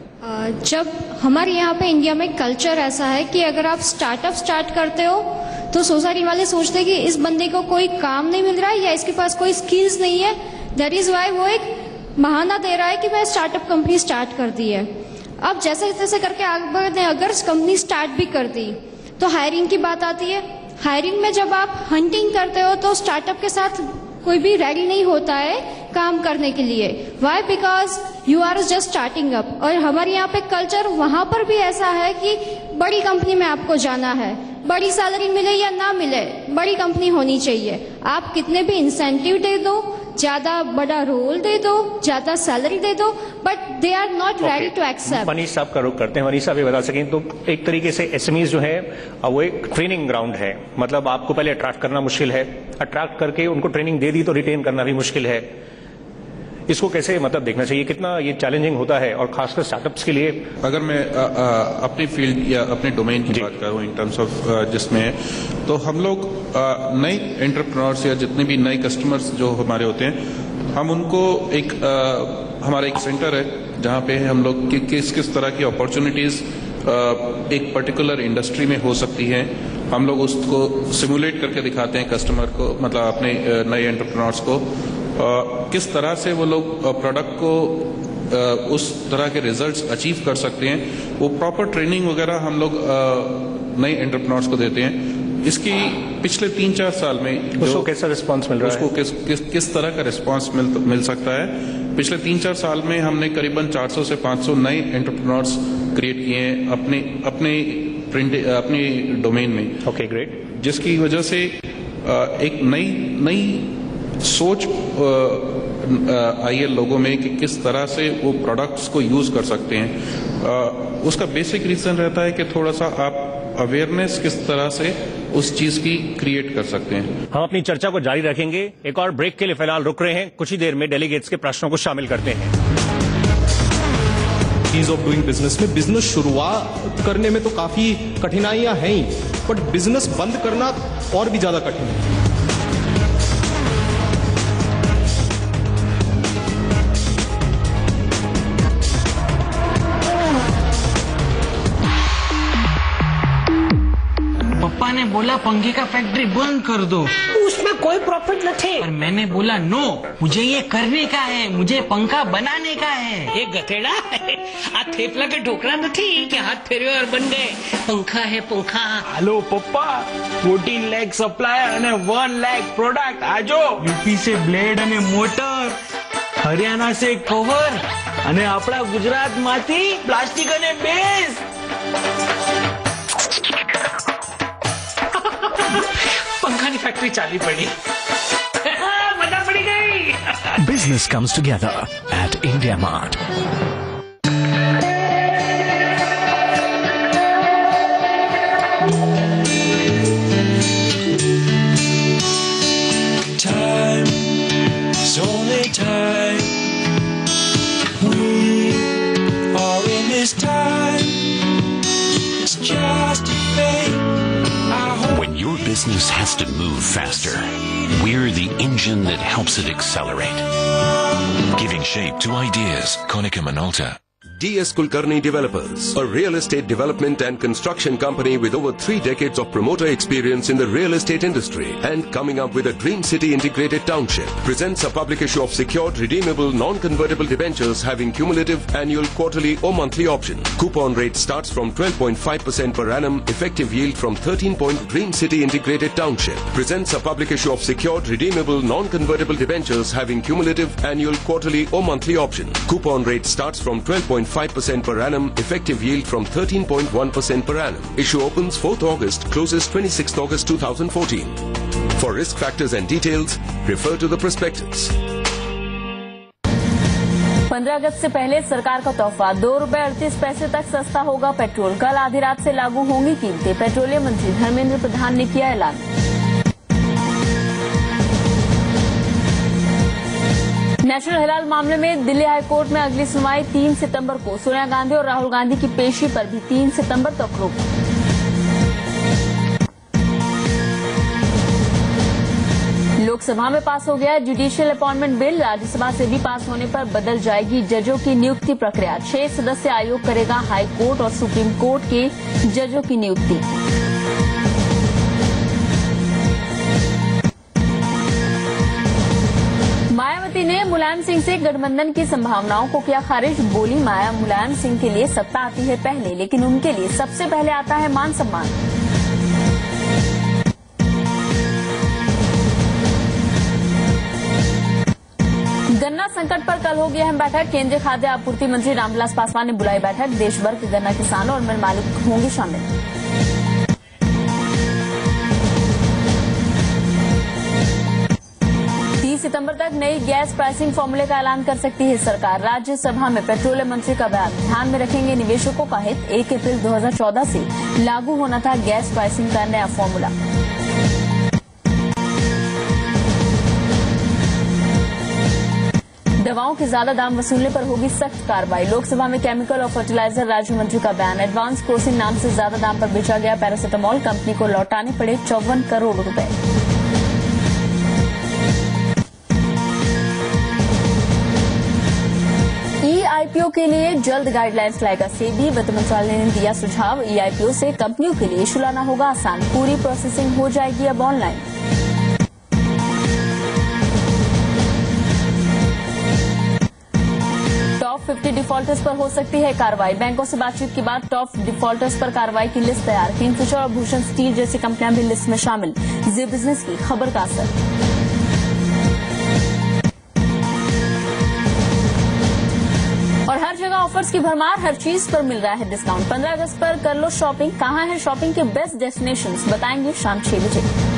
जब हमारे यहाँ पे इंडिया में कल्चर ऐसा है कि अगर आप स्टार्टअप स्टार्ट करते हो तो सोसाइटी वाले सोचते हैं कि इस बंदे को कोई काम नहीं मिल रहा है या इसके पास कोई स्किल्स नहीं है, दैट इज वाई वो एक बहाना दे रहा है कि मैं स्टार्टअप कंपनी स्टार्ट कर दी है। अब जैसे जैसे करके आगे बढ़ते हैं, अगर कंपनी स्टार्ट भी कर दी तो हायरिंग की बात आती है। हायरिंग में जब आप हंटिंग करते हो तो स्टार्टअप के साथ कोई भी रेडी नहीं होता है काम करने के लिए। Why? Because you are just starting up. और हमारे यहाँ पे कल्चर वहां पर भी ऐसा है कि बड़ी कंपनी में आपको जाना है, बड़ी सैलरी मिले या ना मिले, बड़ी कंपनी होनी चाहिए। आप कितने भी इंसेंटिव दे दो, ज्यादा बड़ा रोल दे दो, ज्यादा सैलरी दे दो, but they are not ready to accept. Manish साहब का रुख करते हैं। मनीष साहब ये बता सकें, तो एक तरीके से एसएमईज जो है वो एक ट्रेनिंग ग्राउंड है। मतलब आपको पहले अट्रैक्ट करना मुश्किल है, अट्रैक्ट करके उनको ट्रेनिंग दे दी तो रिटेन करना भी मुश्किल है। इसको कैसे मतलब देखना चाहिए, कितना ये चैलेंजिंग होता है, और खासकर स्टार्टअप्स के लिए? अगर मैं अपनी फील्ड या अपने डोमेन की बात करूं इन टर्म्स ऑफ जिसमें, तो हम लोग नए एंटरप्रेन्योर्स या जितने भी नए कस्टमर्स जो हमारे होते हैं, हम उनको एक हमारा एक सेंटर है जहां पे हम लोग किस तरह की अपॉर्चुनिटीज एक पर्टिकुलर इंडस्ट्री में हो सकती हैं, हम लोग उसको सिमुलेट करके दिखाते हैं कस्टमर को, मतलब अपने नए एंटरप्रेन्योर्स को किस तरह से वो लोग प्रोडक्ट को उस तरह के रिजल्ट्स अचीव कर सकते हैं। वो प्रॉपर ट्रेनिंग वगैरह हम लोग नए एंटरप्रेन्योर्स को देते हैं। इसकी पिछले 3-4 साल में उसको कैसा रिस्पांस मिल रहा है, उसको किस तरह का रिस्पांस मिल सकता है। पिछले 3-4 साल में हमने करीबन 400 से 500 नए एंटरप्रेन्योर्स क्रिएट किए हैं अपने डोमेन में। Okay, great. जिसकी वजह से एक नई सोच आई है लोगों में कि किस तरह से वो प्रोडक्ट्स को यूज कर सकते हैं। उसका बेसिक रीजन रहता है कि थोड़ा सा आप अवेयरनेस किस तरह से उस चीज की क्रिएट कर सकते हैं। हम अपनी चर्चा को जारी रखेंगे, एक और ब्रेक के लिए फिलहाल रुक रहे हैं। कुछ ही देर में डेलीगेट्स के प्रश्नों को शामिल करते हैं। ईज ऑफ डूइंग बिजनेस में बिजनेस शुरुआत करने में तो काफी कठिनाइयां हैं ही, बट बिजनेस बंद करना और भी ज्यादा कठिन है। पापा ने बोला पंखे का फैक्ट्री बंद कर दो, उसमें कोई प्रॉफिट न थे, और मैंने बोला नो, मुझे ये करने का है, मुझे पंखा बनाने का है। एक गधेड़ा आ थेपला के ढोकरा नहीं कि हाथ फेरे और बन गए पंखा है पंखा। हेलो पप्पा, 14 लाख सप्लायर અને 1 लाख प्रोडक्ट आजो। यूपी से ब्लेड અને मोटर, हरियाणा से कवर અને આપણા ગુજરાત માંથી પ્લાસ્ટિક અને બેઝ। पंखा की फैक्ट्री चाली पड़ी, मजा पड़ी गई। Business comes together at India Mart. is just a fake. When your business has to move faster, we're the engine that helps it accelerate. Giving shape to ideas. Konica Minolta. DS Kulkarni Developers, a real estate development and construction company with over 3 decades of promoter experience in the real estate industry and coming up with a Dream City integrated township, presents a public issue of secured, redeemable, non-convertible debentures having cumulative annual, quarterly or monthly option. Coupon rate starts from 12.5% per annum, effective yield from 13. Dream City integrated township presents a public issue of secured, redeemable, non-convertible debentures having cumulative annual, quarterly or monthly option. Coupon rate starts from 12.5% per annum, effective yield from 13.1% per annum. Issue opens 4th August, closes 26th August 2014. For risk factors and details, refer to the prospectus. 15 अगस्त से पहले सरकार का तोहफा, ₹2.38 तक सस्ता होगा petrol. कल आधी रात से लागू होंगी कीमतें। पेट्रोलियम मंत्री धर्मेंद्र प्रधान ने किया ऐलान। नेशनल हेराल्ड मामले में दिल्ली हाईकोर्ट में अगली सुनवाई 3 सितंबर को। सोनिया गांधी और राहुल गांधी की पेशी पर भी 3 सितंबर तक रोक। लोकसभा में पास हो गया जुडिशियल अपॉइंटमेंट बिल। राज्यसभा से भी पास होने पर बदल जाएगी जजों की नियुक्ति प्रक्रिया। 6 सदस्य आयोग करेगा हाई कोर्ट और सुप्रीम कोर्ट के जजों की नियुक्ति। मायावती ने मुलायम सिंह से गठबंधन की संभावनाओं को किया खारिज। बोली, मुलायम सिंह के लिए सत्ता आती है पहले, लेकिन उनके लिए सबसे पहले आता है मान सम्मान। गन्ना संकट पर कल होगी अहम बैठक। केंद्रीय खाद्य आपूर्ति मंत्री रामविलास पासवान ने बुलाई बैठक। देश भर के गन्ना किसानों और मिल मालिक होंगे शामिल। 30 सितंबर तक नई गैस प्राइसिंग फॉर्मूले का ऐलान कर सकती है सरकार। राज्यसभा में पेट्रोलियम मंत्री का बयान। ध्यान में रखेंगे निवेशकों का हित। 1 अप्रैल 2014 से लागू होना था गैस प्राइसिंग का नया फॉर्मूला। दवाओं के ज्यादा दाम वसूलने पर होगी सख्त कार्रवाई। लोकसभा में केमिकल और फर्टिलाइजर राज्य मंत्री का बयान। एडवांस कोर्सिंग नाम से ज्यादा दाम पर बेचा गया पैरासिटामोल। कंपनी को लौटाने पड़े 54 करोड़ रुपए। IPO के लिए जल्द गाइडलाइंस लाएगा सेबी। वित्त मंत्रालय ने दिया सुझाव। IPO से कंपनियों के लिए इशू लाना होगा आसान। पूरी प्रोसेसिंग हो जाएगी अब ऑनलाइन। टॉप 50 डिफॉल्टर्स पर हो सकती है कार्रवाई। बैंकों से बातचीत के बाद टॉप डिफॉल्टर्स पर कार्रवाई की लिस्ट तैयार। किंगफिशर और भूषण स्टील जैसी कंपनियां भी लिस्ट में शामिल। जी बिजनेस की खबर का असर। और हर जगह ऑफर्स की भरमार। हर चीज पर मिल रहा है डिस्काउंट। 15 अगस्त पर कर लो शॉपिंग। कहां है शॉपिंग के बेस्ट डेस्टिनेशंस, बताएंगे शाम 6 बजे।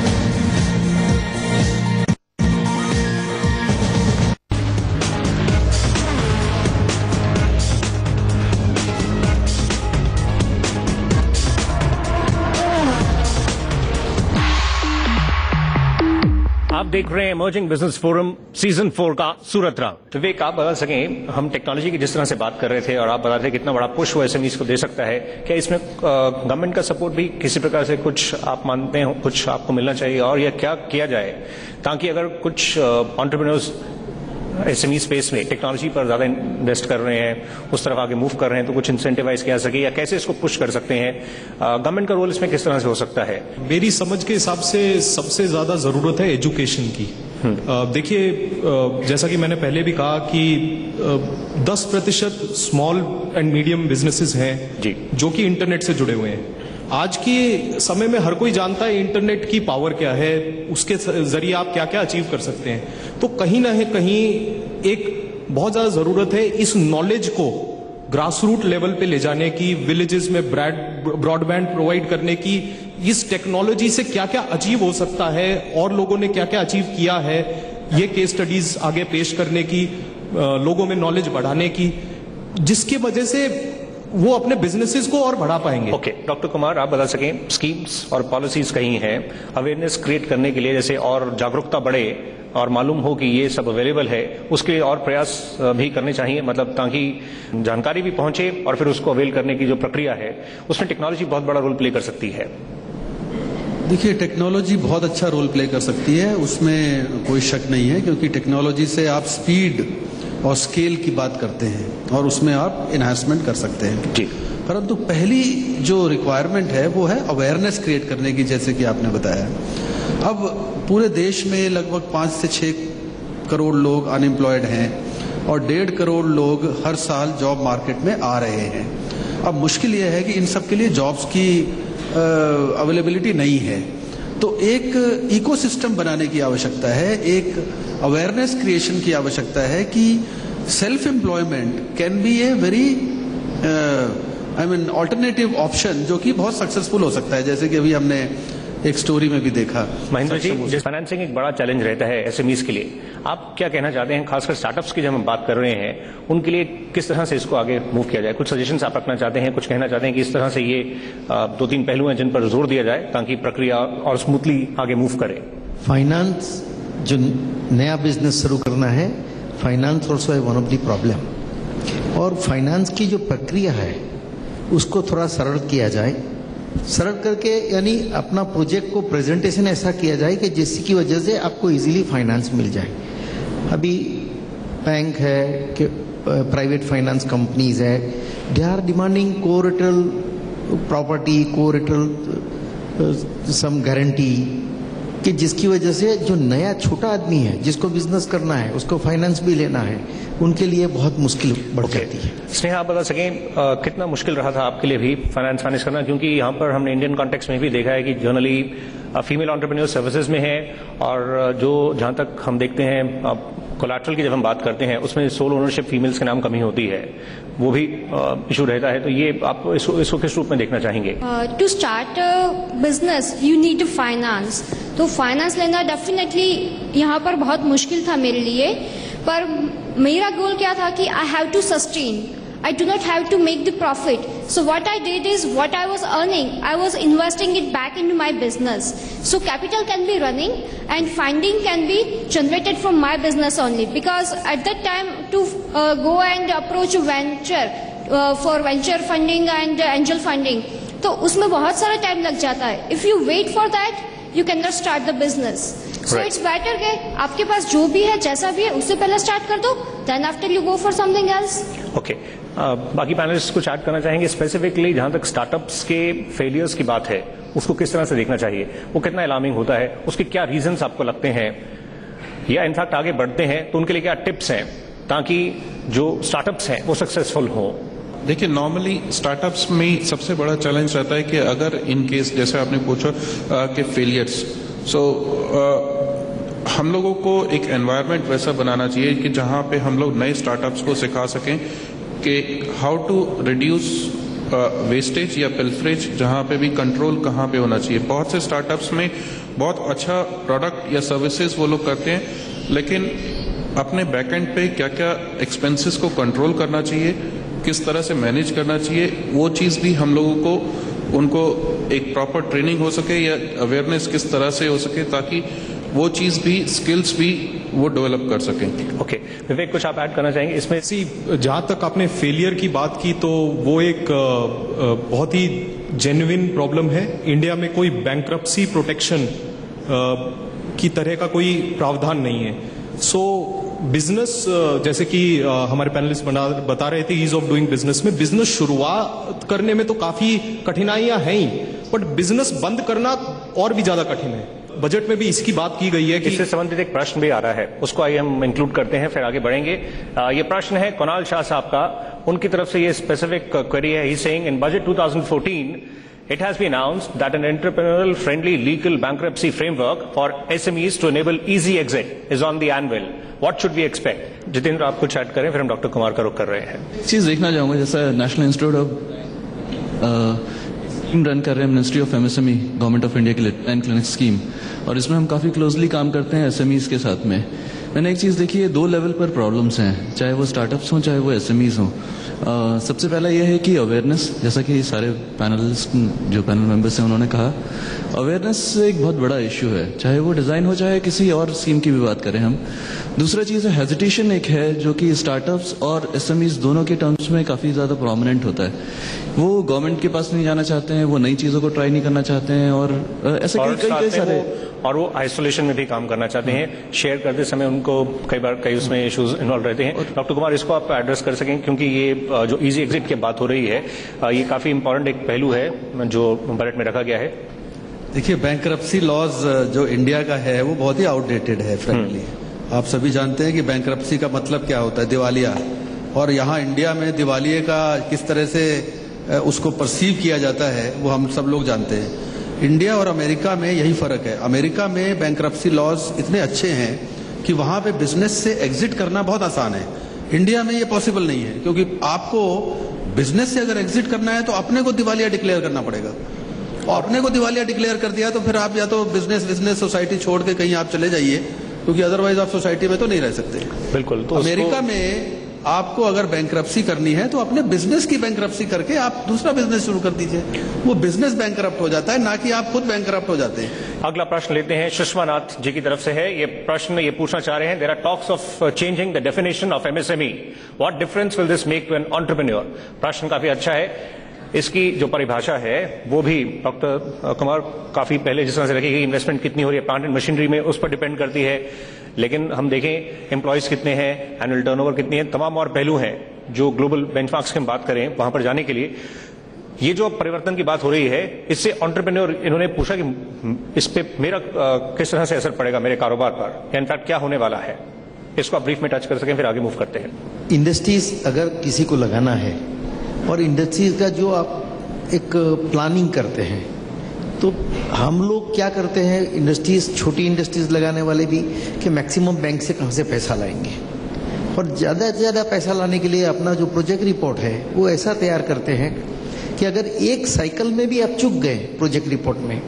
आप देख रहे हैं इमर्जिंग बिजनेस फोरम सीजन 4 का सूरत राउंड। विवेक, आप बता सकें, हम टेक्नोलॉजी की जिस तरह से बात कर रहे थे और आप बता रहे थे कितना बड़ा पुश वो एसएमईज को दे सकता है, क्या इसमें गवर्नमेंट का सपोर्ट भी किसी प्रकार से कुछ आप मानते हैं कुछ आपको मिलना चाहिए, और यह क्या किया जाए ताकि अगर कुछ एंटरप्रेन्योर्स एसएमई स्पेस में टेक्नोलॉजी पर ज्यादा इन्वेस्ट कर रहे हैं, उस तरफ आगे मूव कर रहे हैं, तो कुछ इंसेंटिवाइज किया सके, या कैसे इसको पुश कर सकते हैं? गवर्नमेंट का रोल इसमें किस तरह से हो सकता है? मेरी समझ के हिसाब से सबसे ज्यादा जरूरत है एजुकेशन की। देखिए, जैसा कि मैंने पहले भी कहा कि 10% स्मॉल एंड मीडियम बिजनेसेस हैं जी, जो कि इंटरनेट से जुड़े हुए हैं। आज के समय में हर कोई जानता है इंटरनेट की पावर क्या है, उसके जरिए आप क्या क्या अचीव कर सकते हैं। तो कहीं ना कहीं एक बहुत ज्यादा जरूरत है इस नॉलेज को ग्रास रूट लेवल पे ले जाने की, विलेजेस में ब्रॉडबैंड प्रोवाइड करने की। इस टेक्नोलॉजी से क्या क्या अचीव हो सकता है और लोगों ने क्या क्या अचीव किया है, ये केस स्टडीज आगे पेश करने की, लोगों में नॉलेज बढ़ाने की, जिसकी वजह से वो अपने बिजनेसेस को और बढ़ा पाएंगे। ओके, डॉक्टर कुमार, आप बता सकें स्कीम्स और पॉलिसीज कहीं हैं अवेयरनेस क्रिएट करने के लिए, जैसे और जागरूकता बढ़े और मालूम हो कि ये सब अवेलेबल है, उसके लिए और प्रयास भी करने चाहिए, मतलब ताकि जानकारी भी पहुंचे और फिर उसको अवेल करने की जो प्रक्रिया है उसमें टेक्नोलॉजी बहुत बड़ा रोल प्ले कर सकती है। देखिए, टेक्नोलॉजी बहुत अच्छा रोल प्ले कर सकती है, उसमें कोई शक नहीं है, क्योंकि टेक्नोलॉजी से आप स्पीड और स्केल की बात करते हैं और उसमें आप इन्हांसमेंट कर सकते हैं। जी। परंतु पहली जो रिक्वायरमेंट है वो है अवेयरनेस क्रिएट करने की, जैसे कि आपने बताया। अब पूरे देश में लगभग 5 से 6 करोड़ लोग अनएम्प्लॉयड हैं और 1.5 करोड़ लोग हर साल जॉब मार्केट में आ रहे हैं। अब मुश्किल यह है कि इन सब के लिए जॉब्स की अवेलेबिलिटी नहीं है, तो एक इकोसिस्टम बनाने की आवश्यकता है, एक अवेयरनेस क्रिएशन की आवश्यकता है कि self employment can be a very alternative option जो कि बहुत सक्सेसफुल हो सकता है, जैसे कि अभी हमने एक स्टोरी में भी देखा। महेंद्र जी, फाइनेंसिंग एक बड़ा चैलेंज रहता है एसएमईज के लिए, आप क्या कहना चाहते हैं, खासकर स्टार्टअप्स की जब हम बात कर रहे हैं उनके लिए किस तरह से इसको आगे मूव किया जाए? कुछ सजेशंस आप रखना चाहते हैं, कुछ कहना चाहते हैं कि इस तरह से ये 2-3 पहलू हैं जिन पर जोर दिया जाए ताकि प्रक्रिया और स्मूथली आगे मूव करे? फाइनेंस, जो नया बिजनेस शुरू करना है, फाइनेंस ऑल्सो है वन ऑफ द प्रॉब्लम, और फाइनेंस की जो प्रक्रिया है उसको थोड़ा सरल किया जाए। सरल करके यानी अपना प्रोजेक्ट को प्रेजेंटेशन ऐसा किया जाए कि जिसकी वजह से आपको इजीली फाइनेंस मिल जाए। अभी बैंक है कि प्राइवेट फाइनेंस कंपनीज है, they are demanding collateral property, collateral some guarantee, कि जिसकी वजह से जो नया छोटा आदमी है जिसको बिजनेस करना है, उसको फाइनेंस भी लेना है, उनके लिए बहुत मुश्किल बढ़ जाती है। स्नेहा, आप बता सकें कितना मुश्किल रहा था आपके लिए भी फाइनेंस मैनेज करना, क्योंकि यहाँ पर हमने इंडियन कॉन्टेक्स्ट में भी देखा है कि जनरली फीमेल एंटरप्रेन्योर सर्विसेज में है, और जो जहाँ तक हम देखते हैं कोलैटरल की जब हम बात करते हैं उसमें सोल ओनरशिप फीमेल्स के नाम कमी होती है, वो भी इशू रहता है, तो ये आप इसको किस रूप में देखना चाहेंगे? To start business you need finance, तो फाइनेंस लेना डेफिनेटली यहाँ पर बहुत मुश्किल था मेरे लिए, पर मेरा गोल क्या था कि I have to sustain, I do not have to make the profit. So what I did is, what I was earning, I was investing it back into my business. So capital can be running and funding can be generated from my business only. Because at that time, to go and approach venture for venture funding and angel funding, तो उसमें बहुत सारा time लग जाता है. If you wait for that, you cannot start the business. So it's better कि आपके पास जो भी है, जैसा भी है, उससे पहले स्टार्ट कर दो, then after you go for something else. Okay. बाकी पैनलिस्ट कुछ ऐड करना चाहेंगे स्पेसिफिकली जहां तक स्टार्टअप्स के फेलियर्स की बात है, उसको किस तरह से देखना चाहिए, वो कितना अलार्मिंग होता है, उसके क्या रीजंस आपको लगते हैं, या इनफैक्ट आगे बढ़ते हैं तो उनके लिए क्या टिप्स हैं ताकि जो स्टार्टअप्स हैं वो सक्सेसफुल हो? देखिए, नॉर्मली स्टार्टअप्स में सबसे बड़ा चैलेंज रहता है कि अगर इन केस जैसे आपने पूछा कि फेलियर्स, हम लोगों को एक एनवायरनमेंट वैसा बनाना चाहिए कि जहां पे हम लोग नए स्टार्टअप्स को सिखा सकें कि हाउ टू रिड्यूस वेस्टेज या पिल्फरेज, जहां पे भी कंट्रोल कहां पे होना चाहिए। बहुत से स्टार्टअप्स में बहुत अच्छा प्रोडक्ट या सर्विसेज वो लोग करते हैं, लेकिन अपने बैकएंड पे क्या क्या एक्सपेंसेस को कंट्रोल करना चाहिए, किस तरह से मैनेज करना चाहिए, वो चीज़ भी हम लोगों को उनको एक प्रॉपर ट्रेनिंग हो सके या अवेयरनेस किस तरह से हो सके ताकि वो चीज़ भी, स्किल्स भी वो डेवलप कर सकें। ओके, विवेक कुछ आप ऐड करना चाहेंगे इसमें? जहां तक आपने फेलियर की बात की तो वो एक बहुत ही जेन्युइन प्रॉब्लम है। इंडिया में कोई बैंक्रप्सी प्रोटेक्शन की तरह का कोई प्रावधान नहीं है। सो बिजनेस, जैसे कि हमारे पैनलिस्ट बता रहे थे, ईज ऑफ डूइंग बिजनेस में बिजनेस शुरुआत करने में तो काफी कठिनाइयां हैं ही, बट बिजनेस बंद करना और भी ज्यादा कठिन है। बजट में भी इसकी बात की गई है कि इससे संबंधित एक प्रश्न भी आ रहा है, उसको आइए हम इंक्लूड करते हैं, फिर आगे बढ़ेंगे। ये प्रश्न है कुणाल शाह साहब का, उनकी तरफ से ये स्पेसिफिक क्वेरी है। He saying in budget 2014 it has been announced that an entrepreneurial friendly legal bankruptcy framework for SMEs to enable easy exit is on the anvil. What should we expect? Jitendra, आप कुछ add करें, फिर हम doctor Kumar का रुख कर रहे हैं। चीज देखना चाहूंगा, जैसा national institute of scheme run कर रहे हैं ministry of MSME, government of India की 10 क्लिनिक स्कीम, और इसमें हम काफी क्लोजली काम करते हैं एसएमईज के साथ में। मैंने एक चीज़ देखी है, 2 लेवल पर प्रॉब्लम्स हैं, चाहे वो स्टार्टअप्स हों चाहे वो एसएमईज हों। सबसे पहला ये है कि अवेयरनेस, जैसा कि सारे पैनलिस्ट जो पैनल मेंबर्स हैं उन्होंने कहा, अवेयरनेस एक बहुत बड़ा इश्यू है, चाहे वो डिज़ाइन हो चाहे किसी और स्कीम की भी बात करें हम। दूसरा चीज़ है हेजिटेशन, एक है जो कि स्टार्टअप्स और एसएमईज दोनों के टर्म्स में काफ़ी ज़्यादा प्रोमिनेंट होता है। वो गवर्नमेंट के पास नहीं जाना चाहते हैं, वो नई चीज़ों को ट्राई नहीं करना चाहते हैं, और ऐसे कई सारे, और वो आइसोलेशन में भी काम करना चाहते हैं। शेयर करते समय उनको कई उसमें इश्यूज इन्वॉल्व रहते हैं। डॉक्टर कुमार, इसको आप एड्रेस कर सकें, क्योंकि ये जो इजी एग्जिट की बात हो रही है, ये काफी इंपॉर्टेंट एक पहलू है जो बजट में रखा गया है। देखिए, बैंकरप्सी लॉज जो इंडिया का है वो बहुत ही आउटडेटेड है फ्रेंकली। आप सभी जानते हैं कि बैंकरप्सी का मतलब क्या होता है, दिवालिया। और यहाँ इंडिया में दिवालिये का किस तरह से उसको परसीव किया जाता है वो हम सब लोग जानते हैं। इंडिया और अमेरिका में यही फर्क है। अमेरिका में बैंकरप्सी लॉज इतने अच्छे हैं कि वहां पे बिजनेस से एग्जिट करना बहुत आसान है। इंडिया में ये पॉसिबल नहीं है, क्योंकि आपको बिजनेस से अगर एग्जिट करना है तो अपने को दिवालिया डिक्लेयर करना पड़ेगा, और अपने को दिवालिया डिक्लेयर कर दिया तो फिर आप या तो बिजनेस सोसाइटी छोड़ के कहीं आप चले जाइए, क्योंकि अदरवाइज आप सोसाइटी में तो नहीं रह सकते। बिल्कुल। तो अमेरिका में आपको अगर बैंकरप्सी करनी है तो अपने बिजनेस की बैंकरप्सी करके आप दूसरा बिजनेस शुरू कर दीजिए, वो बिजनेस बैंकरप्ट हो जाता है, ना कि आप खुद बैंकरप्ट हो जाते हैं। अगला प्रश्न लेते हैं, सुषमा नाथ जी की तरफ से है। ये प्रश्न ये पूछना चाह रहे हैं, there are talks of changing the definition of MSME, what difference will this make to an entrepreneur. प्रश्न काफी अच्छा है। इसकी जो परिभाषा है वो भी डॉक्टर कुमार काफी पहले जिस तरह से रखी गई, इन्वेस्टमेंट कितनी हो रही है प्लांट एंड मशीनरी में, उस पर डिपेंड करती है। लेकिन हम देखें एम्प्लॉयज कितने हैं, एनुअल टर्नओवर कितनी है, तमाम और पहलू हैं जो ग्लोबल बेंचमार्क्स की हम बात करें वहां पर जाने के लिए। ये जो परिवर्तन की बात हो रही है, इससे एंटरप्रेन्योर, इन्होंने पूछा कि इस पे मेरा किस तरह से असर पड़ेगा मेरे कारोबार पर, इनफैक्ट क्या होने वाला है, इसको आप ब्रीफ में टच कर सकें, फिर आगे मूव करते हैं। इंडस्ट्रीज अगर किसी को लगाना है, और इंडस्ट्रीज का जो आप एक प्लानिंग करते हैं, तो हम लोग क्या करते हैं, इंडस्ट्रीज, छोटी इंडस्ट्रीज लगाने वाले भी, कि मैक्सिमम बैंक से कहाँ से पैसा लाएंगे, और ज़्यादा से ज़्यादा पैसा लाने के लिए अपना जो प्रोजेक्ट रिपोर्ट है वो ऐसा तैयार करते हैं कि अगर एक साइकिल में भी आप चूक गए प्रोजेक्ट रिपोर्ट में,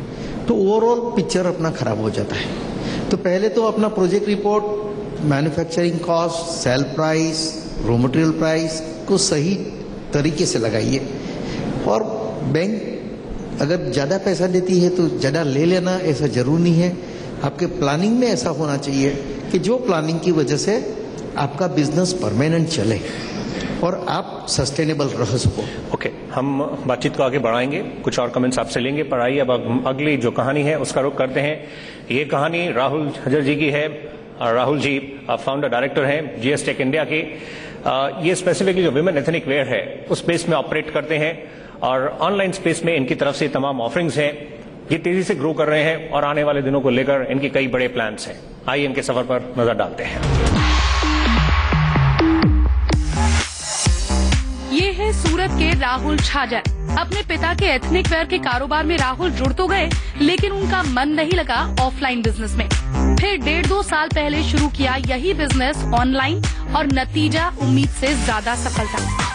तो ओवरऑल पिक्चर अपना खराब हो जाता है। तो पहले तो अपना project report, manufacturing cost, sale price, raw material price को सही तरीके से लगाइए। और बैंक अगर ज़्यादा पैसा देती है तो ज़्यादा ले लेना ऐसा जरूरी नहीं है। आपके प्लानिंग में ऐसा होना चाहिए कि जो प्लानिंग की वजह से आपका बिजनेस परमानेंट चले और आप सस्टेनेबल रह सको। ओके, हम बातचीत को आगे बढ़ाएंगे, कुछ और कमेंट्स आपसे लेंगे, पर आइए अब अगली जो कहानी है उसका रुख करते हैं। ये कहानी राहुल झज्जर जी की है। राहुल जी फाउंडर डायरेक्टर हैं जीएस टेक इंडिया के। ये स्पेसिफिकली जो विमेन एथनिक वेयर है उस स्पेस में ऑपरेट करते हैं, और ऑनलाइन स्पेस में इनकी तरफ से तमाम ऑफरिंग्स हैं। ये तेजी से ग्रो कर रहे हैं और आने वाले दिनों को लेकर इनके कई बड़े प्लान्स हैं। आइए इनके सफर पर नजर डालते हैं। ये है सूरत के राहुल झज्जर। अपने पिता के एथनिक वेयर के कारोबार में राहुल जुड़ तो गए, लेकिन उनका मन नहीं लगा ऑफलाइन बिजनेस में। फिर 1.5-2 साल पहले शुरू किया यही बिजनेस ऑनलाइन, और नतीजा उम्मीद से ज्यादा सफल था।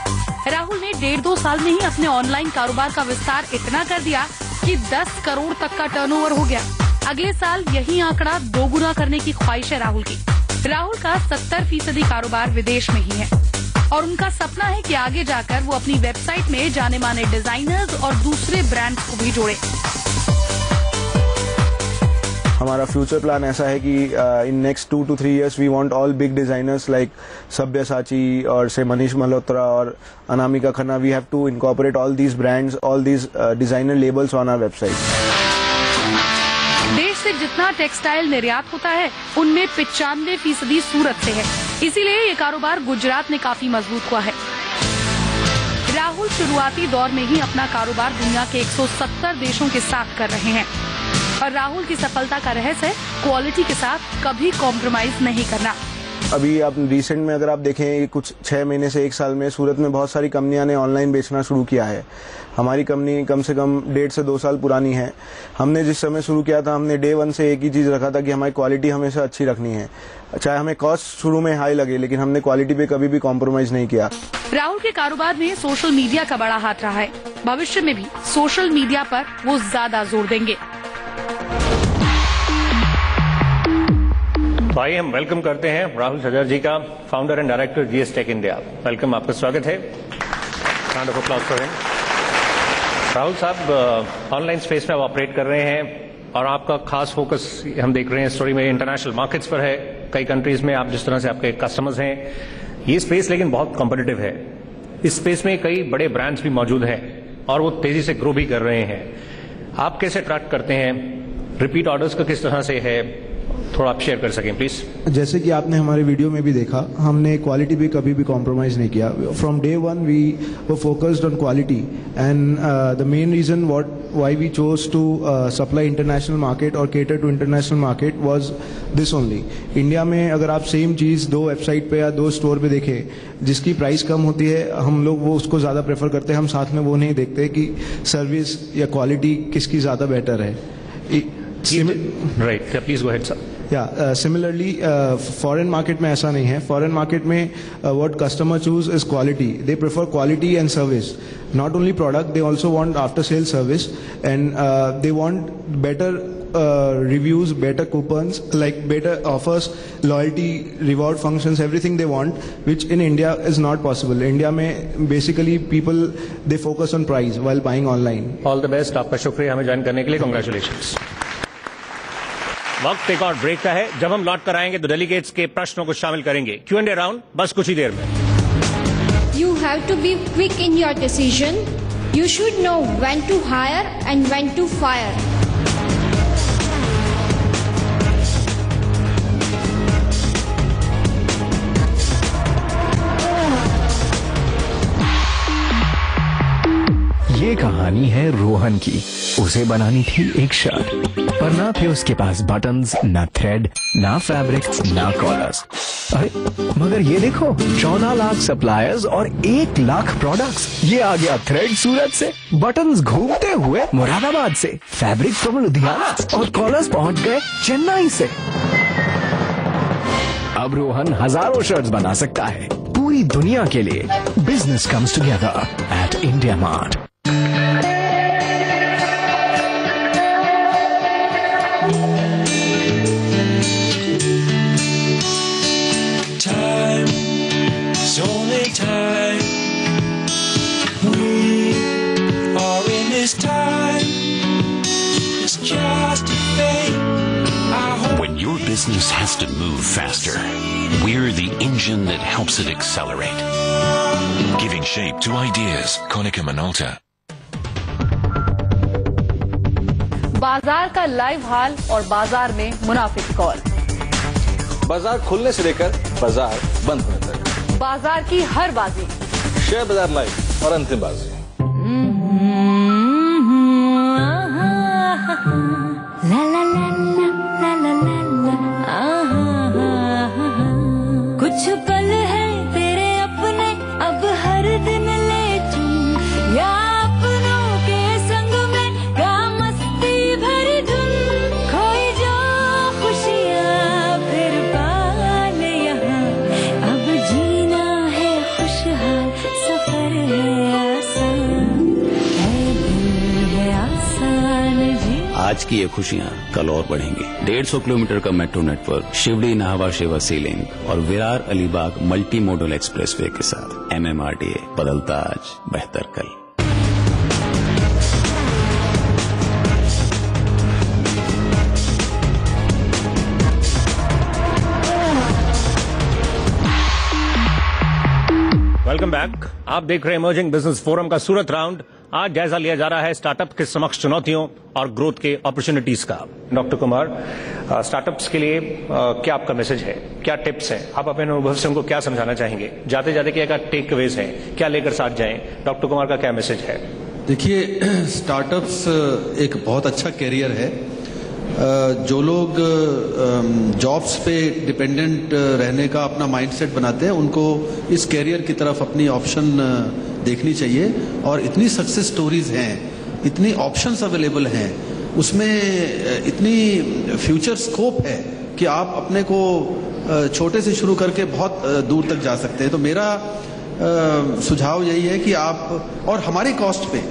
राहुल ने 1.5-2 साल में ही अपने ऑनलाइन कारोबार का विस्तार इतना कर दिया कि 10 करोड़ तक का टर्नओवर हो गया। अगले साल यही आंकड़ा 2 गुना करने की ख्वाहिश है राहुल की। राहुल का 70% कारोबार विदेश में ही है, और उनका सपना है कि आगे जाकर वो अपनी वेबसाइट में जाने माने डिजाइनर्स और दूसरे ब्रांड्स को भी जोड़े। हमारा फ्यूचर प्लान ऐसा है कि in next 2 to 3 years we want all big designers like Sabyasachi और से मनीष मल्होत्रा और Anamika Khanna, we have to incorporate all these brands, all these designer labels on our website. देश से जितना टेक्सटाइल निर्यात होता है उनमें 95% सूरत से है, इसीलिए ये कारोबार गुजरात में काफी मजबूत हुआ है। राहुल शुरुआती दौर में ही अपना कारोबार दुनिया के 170 देशों के साथ कर रहे हैं, और राहुल की सफलता का रहस्य है क्वालिटी के साथ कभी कॉम्प्रोमाइज नहीं करना। अभी आप रिसेंट में अगर आप देखें, कुछ 6 महीने से 1 साल में सूरत में बहुत सारी कंपनियां ने ऑनलाइन बेचना शुरू किया है। हमारी कंपनी कम से कम 1.5 से 2 साल पुरानी है। हमने जिस समय शुरू किया था, हमने डे 1 से एक ही चीज रखा था कि हमारी क्वालिटी हमेशा अच्छी रखनी है। चाहे हमें कॉस्ट शुरू में हाई लगे, लेकिन हमने क्वालिटी पे कभी भी कॉम्प्रोमाइज नहीं किया। राहुल के कारोबार में सोशल मीडिया का बड़ा हाथ रहा है। भविष्य में भी सोशल मीडिया पर वो ज्यादा जोर देंगे। तो आइए हम वेलकम करते हैं राहुल छाजर जी का, founder and director GS tech India. Welcome, आपका स्वागत है। Round of applause for him. Rahul साहब, ऑनलाइन स्पेस में आप ऑपरेट कर रहे हैं और आपका खास फोकस हम देख रहे हैं स्टोरी में इंटरनेशनल मार्केट्स पर है। कई कंट्रीज में आप जिस तरह से आपके कस्टमर्स हैं, ये स्पेस लेकिन बहुत कॉम्पिटिटिव है। इस स्पेस में कई बड़े ब्रांड्स भी मौजूद हैं और वो तेजी से ग्रो भी कर रहे हैं। आप कैसे अट्रैक्ट करते हैं? रिपीट ऑर्डर्स का किस तरह से है, थोड़ा आप शेयर कर सकें प्लीज। जैसे कि आपने हमारे वीडियो में भी देखा, हमने क्वालिटी पे कभी भी कॉम्प्रोमाइज नहीं किया। From day one we were focused on quality and the main reason why we chose to supply international market और cater to international market was this only. India में अगर आप सेम चीज दो वेबसाइट पे या दो स्टोर पे देखें जिसकी प्राइस कम होती है, हम लोग वो उसको ज्यादा प्रेफर करते हैं। हम साथ में वो नहीं देखते कि सर्विस या क्वालिटी किसकी ज्यादा बेटर है। Right, please go ahead sir. या सिमिलरली फॉरेन मार्केट में ऐसा नहीं है। फॉरेन मार्केट में what customer choose is quality. They prefer quality and service, not only product, they also want after sale service and they want better reviews, better coupons, like better offers, loyalty, reward functions, everything they want, which in India is not possible. India में basically people they focus on price while buying online. All the best, आपका शुक्रिया हमें join करने के लिए, congratulations। वक्त एक और ब्रेक का है। जब हम लौट कर आएंगे तो डेलीगेट्स के प्रश्नों को शामिल करेंगे। Q&A राउंड बस कुछ ही देर में। You have to be quick in your decision. You should know when to hire and when to fire. ये कहानी है रोहन की। उसे बनानी थी एक शर्ट, पर ना थे उसके पास बटन्स, ना थ्रेड, ना फैब्रिक, ना कॉलर्स। अरे मगर ये देखो, 14 लाख सप्लायर्स और 1 लाख प्रोडक्ट्स। ये आ गया थ्रेड सूरत से, बटन्स घूमते हुए मुरादाबाद से, फैब्रिक फ्रॉम लुधियाना और कॉलर्स पहुंच गए चेन्नई से। अब रोहन हजारों शर्ट्स बना सकता है पूरी दुनिया के लिए। Business comes together at India mart. Time, it's only time. We are in this time. It's just a fate. When your business has to move faster, we're the engine that helps it accelerate. Giving shape to ideas, Konica Minolta. बाजार का live हाल और बाजार में मुनाफे की call. बाजार खुलने से लेकर बाजार बंद होने तक, बाजार की हर बाजी, शेयर बाजार लाइव और अंतिम बाजी। La la la la la la la la. कुछ पल है तेरे अपने, अब हर दिन ले चुन, या अपनों के संग में गा मस्ती भरी धुन। खोई जो खुशियाँ फिर पाल यहाँ, अब जीना है खुशहाल, सफर है आसान, है दिल है आसान जी। आज की ये खुशियाँ कल और बढ़ेंगी। 150 किलोमीटर का मेट्रो नेटवर्क, शिवड़ी नाहवा शेवा सी लिंक और Virar Alibag multi modal expressway के साथ MMRDA, बदलता आज बेहतर कल। Welcome back. आप देख रहे हैं इमर्जिंग बिजनेस फोरम का सूरत राउंड। आज जायजा लिया जा रहा है स्टार्टअप के समक्ष चुनौतियों और ग्रोथ के अपॉर्चुनिटीज का। डॉक्टर कुमार, स्टार्टअप्स के लिए क्या आपका मैसेज है, क्या टिप्स हैं, आप अपने अनुभव से उनको क्या समझाना चाहेंगे? जाते जाते क्या टेक अवेज हैं, क्या लेकर साथ जाएं? डॉक्टर कुमार का क्या मैसेज है? देखिए, स्टार्टअप्स एक बहुत अच्छा कैरियर है। जो लोग जॉब्स पे डिपेंडेंट रहने का अपना माइंडसेट बनाते हैं, उनको इस कैरियर की तरफ अपनी ऑप्शन देखनी चाहिए। और इतनी सक्सेस स्टोरीज हैं, इतनी ऑप्शंस अवेलेबल हैं, उसमें इतनी फ्यूचर स्कोप है कि आप अपने को छोटे से शुरू करके बहुत दूर तक जा सकते हैं। तो मेरा सुझाव यही है कि आप, और हमारी कॉस्ट पे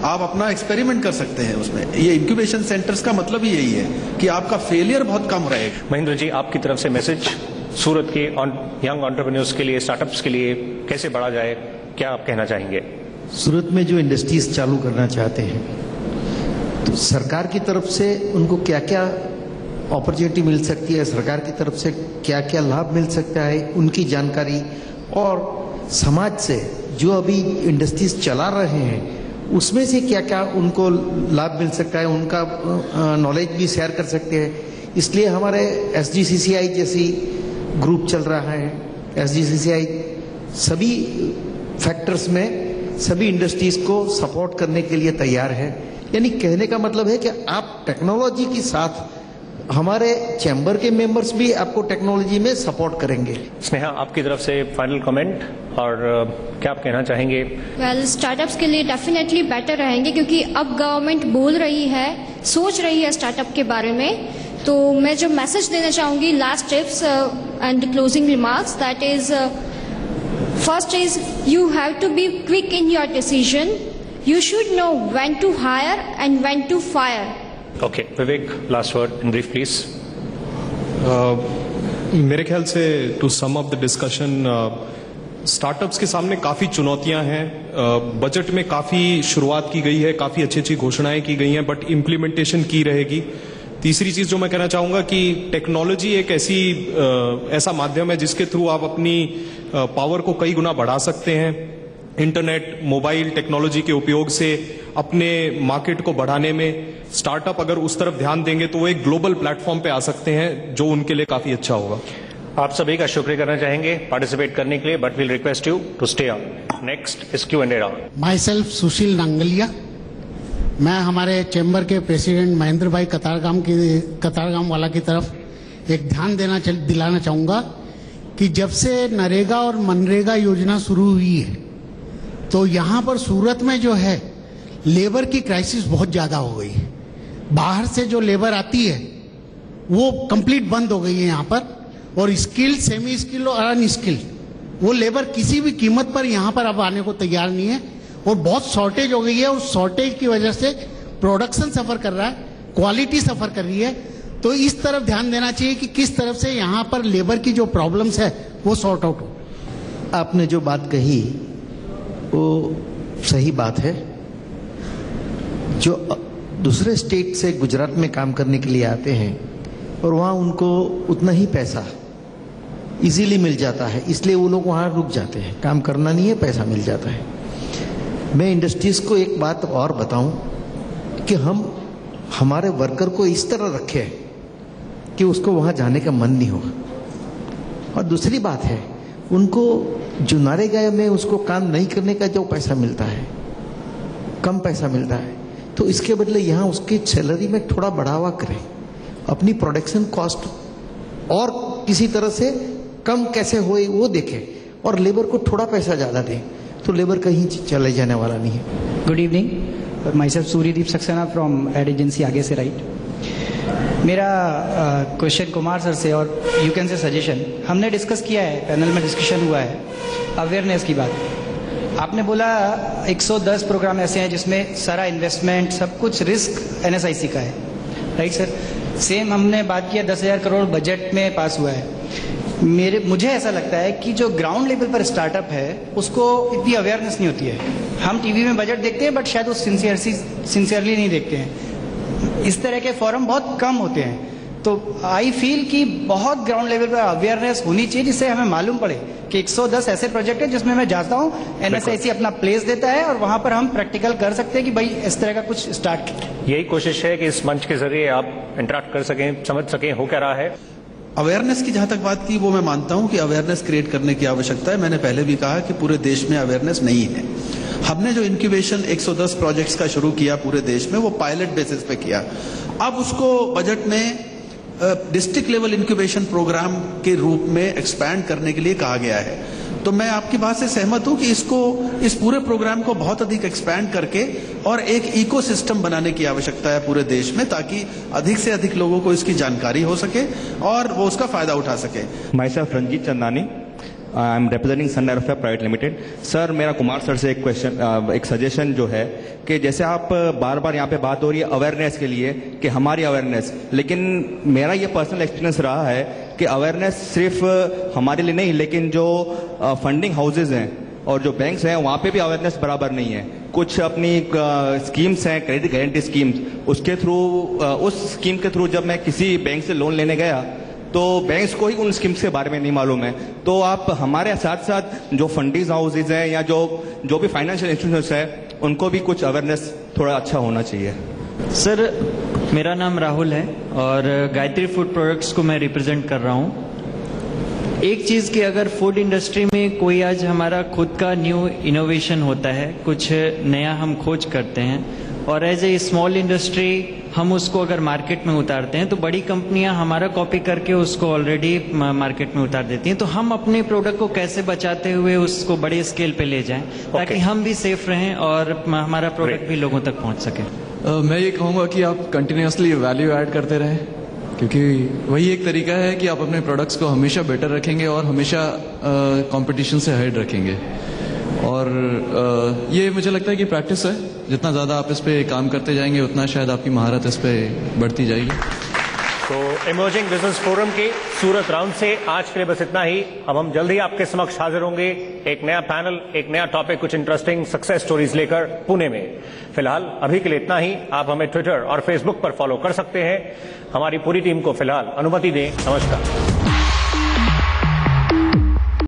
आप अपना एक्सपेरिमेंट कर सकते हैं उसमें। ये इंक्यूबेशन सेंटर्स का मतलब ही यही है कि आपका फेलियर बहुत कम रहेगा। महेंद्र जी, आपकी तरफ से मैसेज सूरत के यंग एंटरप्रेन्योर्स के लिए, स्टार्टअप्स के लिए कैसे बढ़ा जाए, क्या आप कहना चाहेंगे? सूरत में जो इंडस्ट्रीज चालू करना चाहते हैं तो सरकार की तरफ से उनको क्या क्या अपॉर्चुनिटी मिल सकती है, सरकार की तरफ से क्या क्या लाभ मिल सकता है, उनकी जानकारी, और समाज से जो अभी इंडस्ट्रीज चला रहे हैं उसमें से क्या क्या उनको लाभ मिल सकता है, उनका नॉलेज भी शेयर कर सकते हैं। इसलिए हमारे SGCCI जैसी ग्रुप चल रहा है। SGCCI सभी फैक्टर्स में सभी इंडस्ट्रीज को सपोर्ट करने के लिए तैयार है। यानी कहने का मतलब है कि आप टेक्नोलॉजी के साथ, हमारे चैम्बर के मेंबर्स भी आपको टेक्नोलॉजी में सपोर्ट करेंगे। स्नेहा, आपकी तरफ से फाइनल कमेंट, और क्या आप कहना चाहेंगे? वेल, स्टार्टअप्स के लिए डेफिनेटली बेटर रहेंगे क्योंकि अब गवर्नमेंट बोल रही है, सोच रही है स्टार्टअप के बारे में। तो मैं जो मैसेज देना चाहूँगी, last tips and closing remarks, that is first is you have to be quick in your decision, you should know when to hire and when to fire. Okay, Vivek, last word in brief please. मेरे ख्याल से to sum up the discussion, startups के सामने काफी चुनौतियां हैं। Budget में काफी शुरुआत की गई है, काफी अच्छी अच्छी घोषणाएं की गई हैं, बट इम्प्लीमेंटेशन की रहेगी। तीसरी चीज जो मैं कहना चाहूंगा कि टेक्नोलॉजी एक ऐसा माध्यम है जिसके थ्रू आप अपनी पावर को कई गुना बढ़ा सकते हैं। इंटरनेट, मोबाइल टेक्नोलॉजी के उपयोग से अपने मार्केट को बढ़ाने में स्टार्टअप अगर उस तरफ ध्यान देंगे तो वो एक ग्लोबल प्लेटफॉर्म पे आ सकते हैं, जो उनके लिए काफी अच्छा होगा। आप सभी का शुक्रिया करना चाहेंगे पार्टिसिपेट करने के लिए, but will request you to stay on. Next is Q&A round. Myself Sushil Nangalia, मैं हमारे चैम्बर के प्रेसिडेंट महेंद्र भाई कतारगाम वाला की तरफ एक ध्यान दिलाना चाहूँगा कि जब से नरेगा और मनरेगा योजना शुरू हुई है तो यहाँ पर सूरत में जो है लेबर की क्राइसिस बहुत ज़्यादा हो गई है। बाहर से जो लेबर आती है वो कंप्लीट बंद हो गई है यहाँ पर, और स्किल्ड, सेमी स्किल्ड और अनस्किल्ड वो लेबर किसी भी कीमत पर यहाँ पर अब आने को तैयार नहीं है, और बहुत शॉर्टेज हो गई है। उस शॉर्टेज की वजह से प्रोडक्शन सफ़र कर रहा है, क्वालिटी सफ़र कर रही है। तो इस तरफ ध्यान देना चाहिए कि किस तरफ से यहाँ पर लेबर की जो प्रॉब्लम्स है वो सॉर्ट आउट हो। आपने जो बात कही वो सही बात है। जो दूसरे स्टेट से गुजरात में काम करने के लिए आते हैं और वहाँ उनको उतना ही पैसा इजीली मिल जाता है, इसलिए वो लोग वहाँ रुक जाते हैं। काम करना नहीं है, पैसा मिल जाता है। मैं इंडस्ट्रीज को एक बात और बताऊं कि हम हमारे वर्कर को इस तरह रखें कि उसको वहाँ जाने का मन नहीं होगा। और दूसरी बात है, उनको जो नरेगा में उसको काम नहीं करने का जो पैसा मिलता है, कम पैसा मिलता है, तो इसके बदले यहाँ उसकी सैलरी में थोड़ा बढ़ावा करें, अपनी प्रोडक्शन कॉस्ट और किसी तरह से कम कैसे होए वो देखें, और लेबर को थोड़ा पैसा ज़्यादा दें, तो लेबर कहीं चले जाने वाला नहीं है। Good evening, myself Suryadeep Saxena from ad agency आगे से राइट। मेरा क्वेश्चन कुमार सर से, और यू कैन से सजेशन। हमने डिस्कस किया है, पैनल में डिस्कशन हुआ है अवेयरनेस की बात। आपने बोला 110 प्रोग्राम ऐसे हैं जिसमें सारा इन्वेस्टमेंट सब कुछ रिस्क NSIC का है, राइट सर। सेम हमने बात किया 10,000 करोड़ बजट में पास हुआ है। मुझे ऐसा लगता है कि जो ग्राउंड लेवल पर स्टार्टअप है उसको इतनी अवेयरनेस नहीं होती है। हम टीवी में बजट देखते हैं बट शायद वो सिंसियरली नहीं देखते हैं। इस तरह के फॉरम बहुत कम होते हैं। तो आई फील कि बहुत ग्राउंड लेवल पर अवेयरनेस होनी चाहिए, जिससे हमें मालूम पड़े कि 110 ऐसे प्रोजेक्ट है जिसमें मैं जाता हूँ, NSIC अपना प्लेस देता है और वहां पर हम प्रैक्टिकल कर सकते हैं कि भाई इस तरह का कुछ स्टार्ट करें। यही कोशिश है कि इस मंच के जरिए आप इंटरेक्ट कर सकें, समझ सकें हो क्या रहा है। अवेयरनेस की जहां तक बात की, वो मैं मानता हूं कि अवेयरनेस क्रिएट करने की आवश्यकता है। मैंने पहले भी कहा कि पूरे देश में अवेयरनेस नहीं है। हमने जो इंक्यूबेशन 110 प्रोजेक्ट्स का शुरू किया पूरे देश में, वो पायलट बेसिस पे किया। अब उसको बजट में डिस्ट्रिक्ट लेवल इंक्यूबेशन प्रोग्राम के रूप में एक्सपैंड करने के लिए कहा गया है। तो मैं आपकी बात से सहमत हूं कि इस पूरे प्रोग्राम को बहुत अधिक एक्सपैंड करके और एक इकोसिस्टम बनाने की आवश्यकता है पूरे देश में, ताकि अधिक से अधिक लोगों को इसकी जानकारी हो सके और वो उसका फायदा उठा सके। Myself Ranjeet Chandani, I am representing Sunrise of private limited. Sir, मेरा कुमार सर से एक क्वेश्चन, एक सजेशन जो है कि जैसे आप बार बार यहाँ पे बात हो रही है अवेयरनेस के लिए कि हमारी अवेयरनेस, लेकिन मेरा ये पर्सनल एक्सपीरियंस रहा है कि अवेयरनेस सिर्फ हमारे लिए नहीं, लेकिन जो फंडिंग हाउसेज हैं और जो बैंक्स हैं वहाँ पे भी अवेयरनेस बराबर नहीं है। कुछ अपनी स्कीम्स हैं, क्रेडिट गारंटी स्कीम्स, उसके थ्रू उस स्कीम के थ्रू जब मैं किसी बैंक से लोन लेने गया तो बैंक्स को ही उन स्कीम्स के बारे में नहीं मालूम है। तो आप हमारे साथ साथ जो फंडिंग हाउसेज हैं या जो भी फाइनेंशियल इंस्टीट्यूशंस हैं उनको भी कुछ अवेयरनेस थोड़ा अच्छा होना चाहिए। सर, मेरा नाम राहुल है और गायत्री फूड प्रोडक्ट्स को मैं रिप्रेजेंट कर रहा हूँ। एक चीज़ कि अगर फूड इंडस्ट्री में कोई आज हमारा खुद का न्यू इनोवेशन होता है, कुछ नया हम खोज करते हैं और एज ए स्मॉल इंडस्ट्री हम उसको अगर मार्केट में उतारते हैं तो बड़ी कंपनियां हमारा कॉपी करके उसको ऑलरेडी मार्केट में उतार देती हैं। तो हम अपने प्रोडक्ट को कैसे बचाते हुए उसको बड़े स्केल पे ले जाएं ताकि हम भी सेफ रहें और हमारा प्रोडक्ट भी लोगों तक पहुंच सके। मैं ये कहूँगा कि आप कंटिन्यूसली वैल्यू ऐड करते रहें, क्योंकि वही एक तरीका है कि आप अपने प्रोडक्ट्स को हमेशा बेटर रखेंगे और हमेशा कंपटीशन से हेड रखेंगे। और ये मुझे लगता है कि प्रैक्टिस है, जितना ज़्यादा आप इस पे काम करते जाएंगे उतना शायद आपकी महारत इस पे बढ़ती जाएगी। तो इमर्जिंग बिजनेस फोरम के सूरत राउंड से आज के लिए बस इतना ही। अब हम जल्द ही आपके समक्ष हाजिर होंगे एक नया पैनल, एक नया टॉपिक, कुछ इंटरेस्टिंग सक्सेस स्टोरीज लेकर पुणे में। फिलहाल अभी के लिए इतना ही। आप हमें ट्विटर और फेसबुक पर फॉलो कर सकते हैं। हमारी पूरी टीम को फिलहाल अनुमति दें। नमस्कार।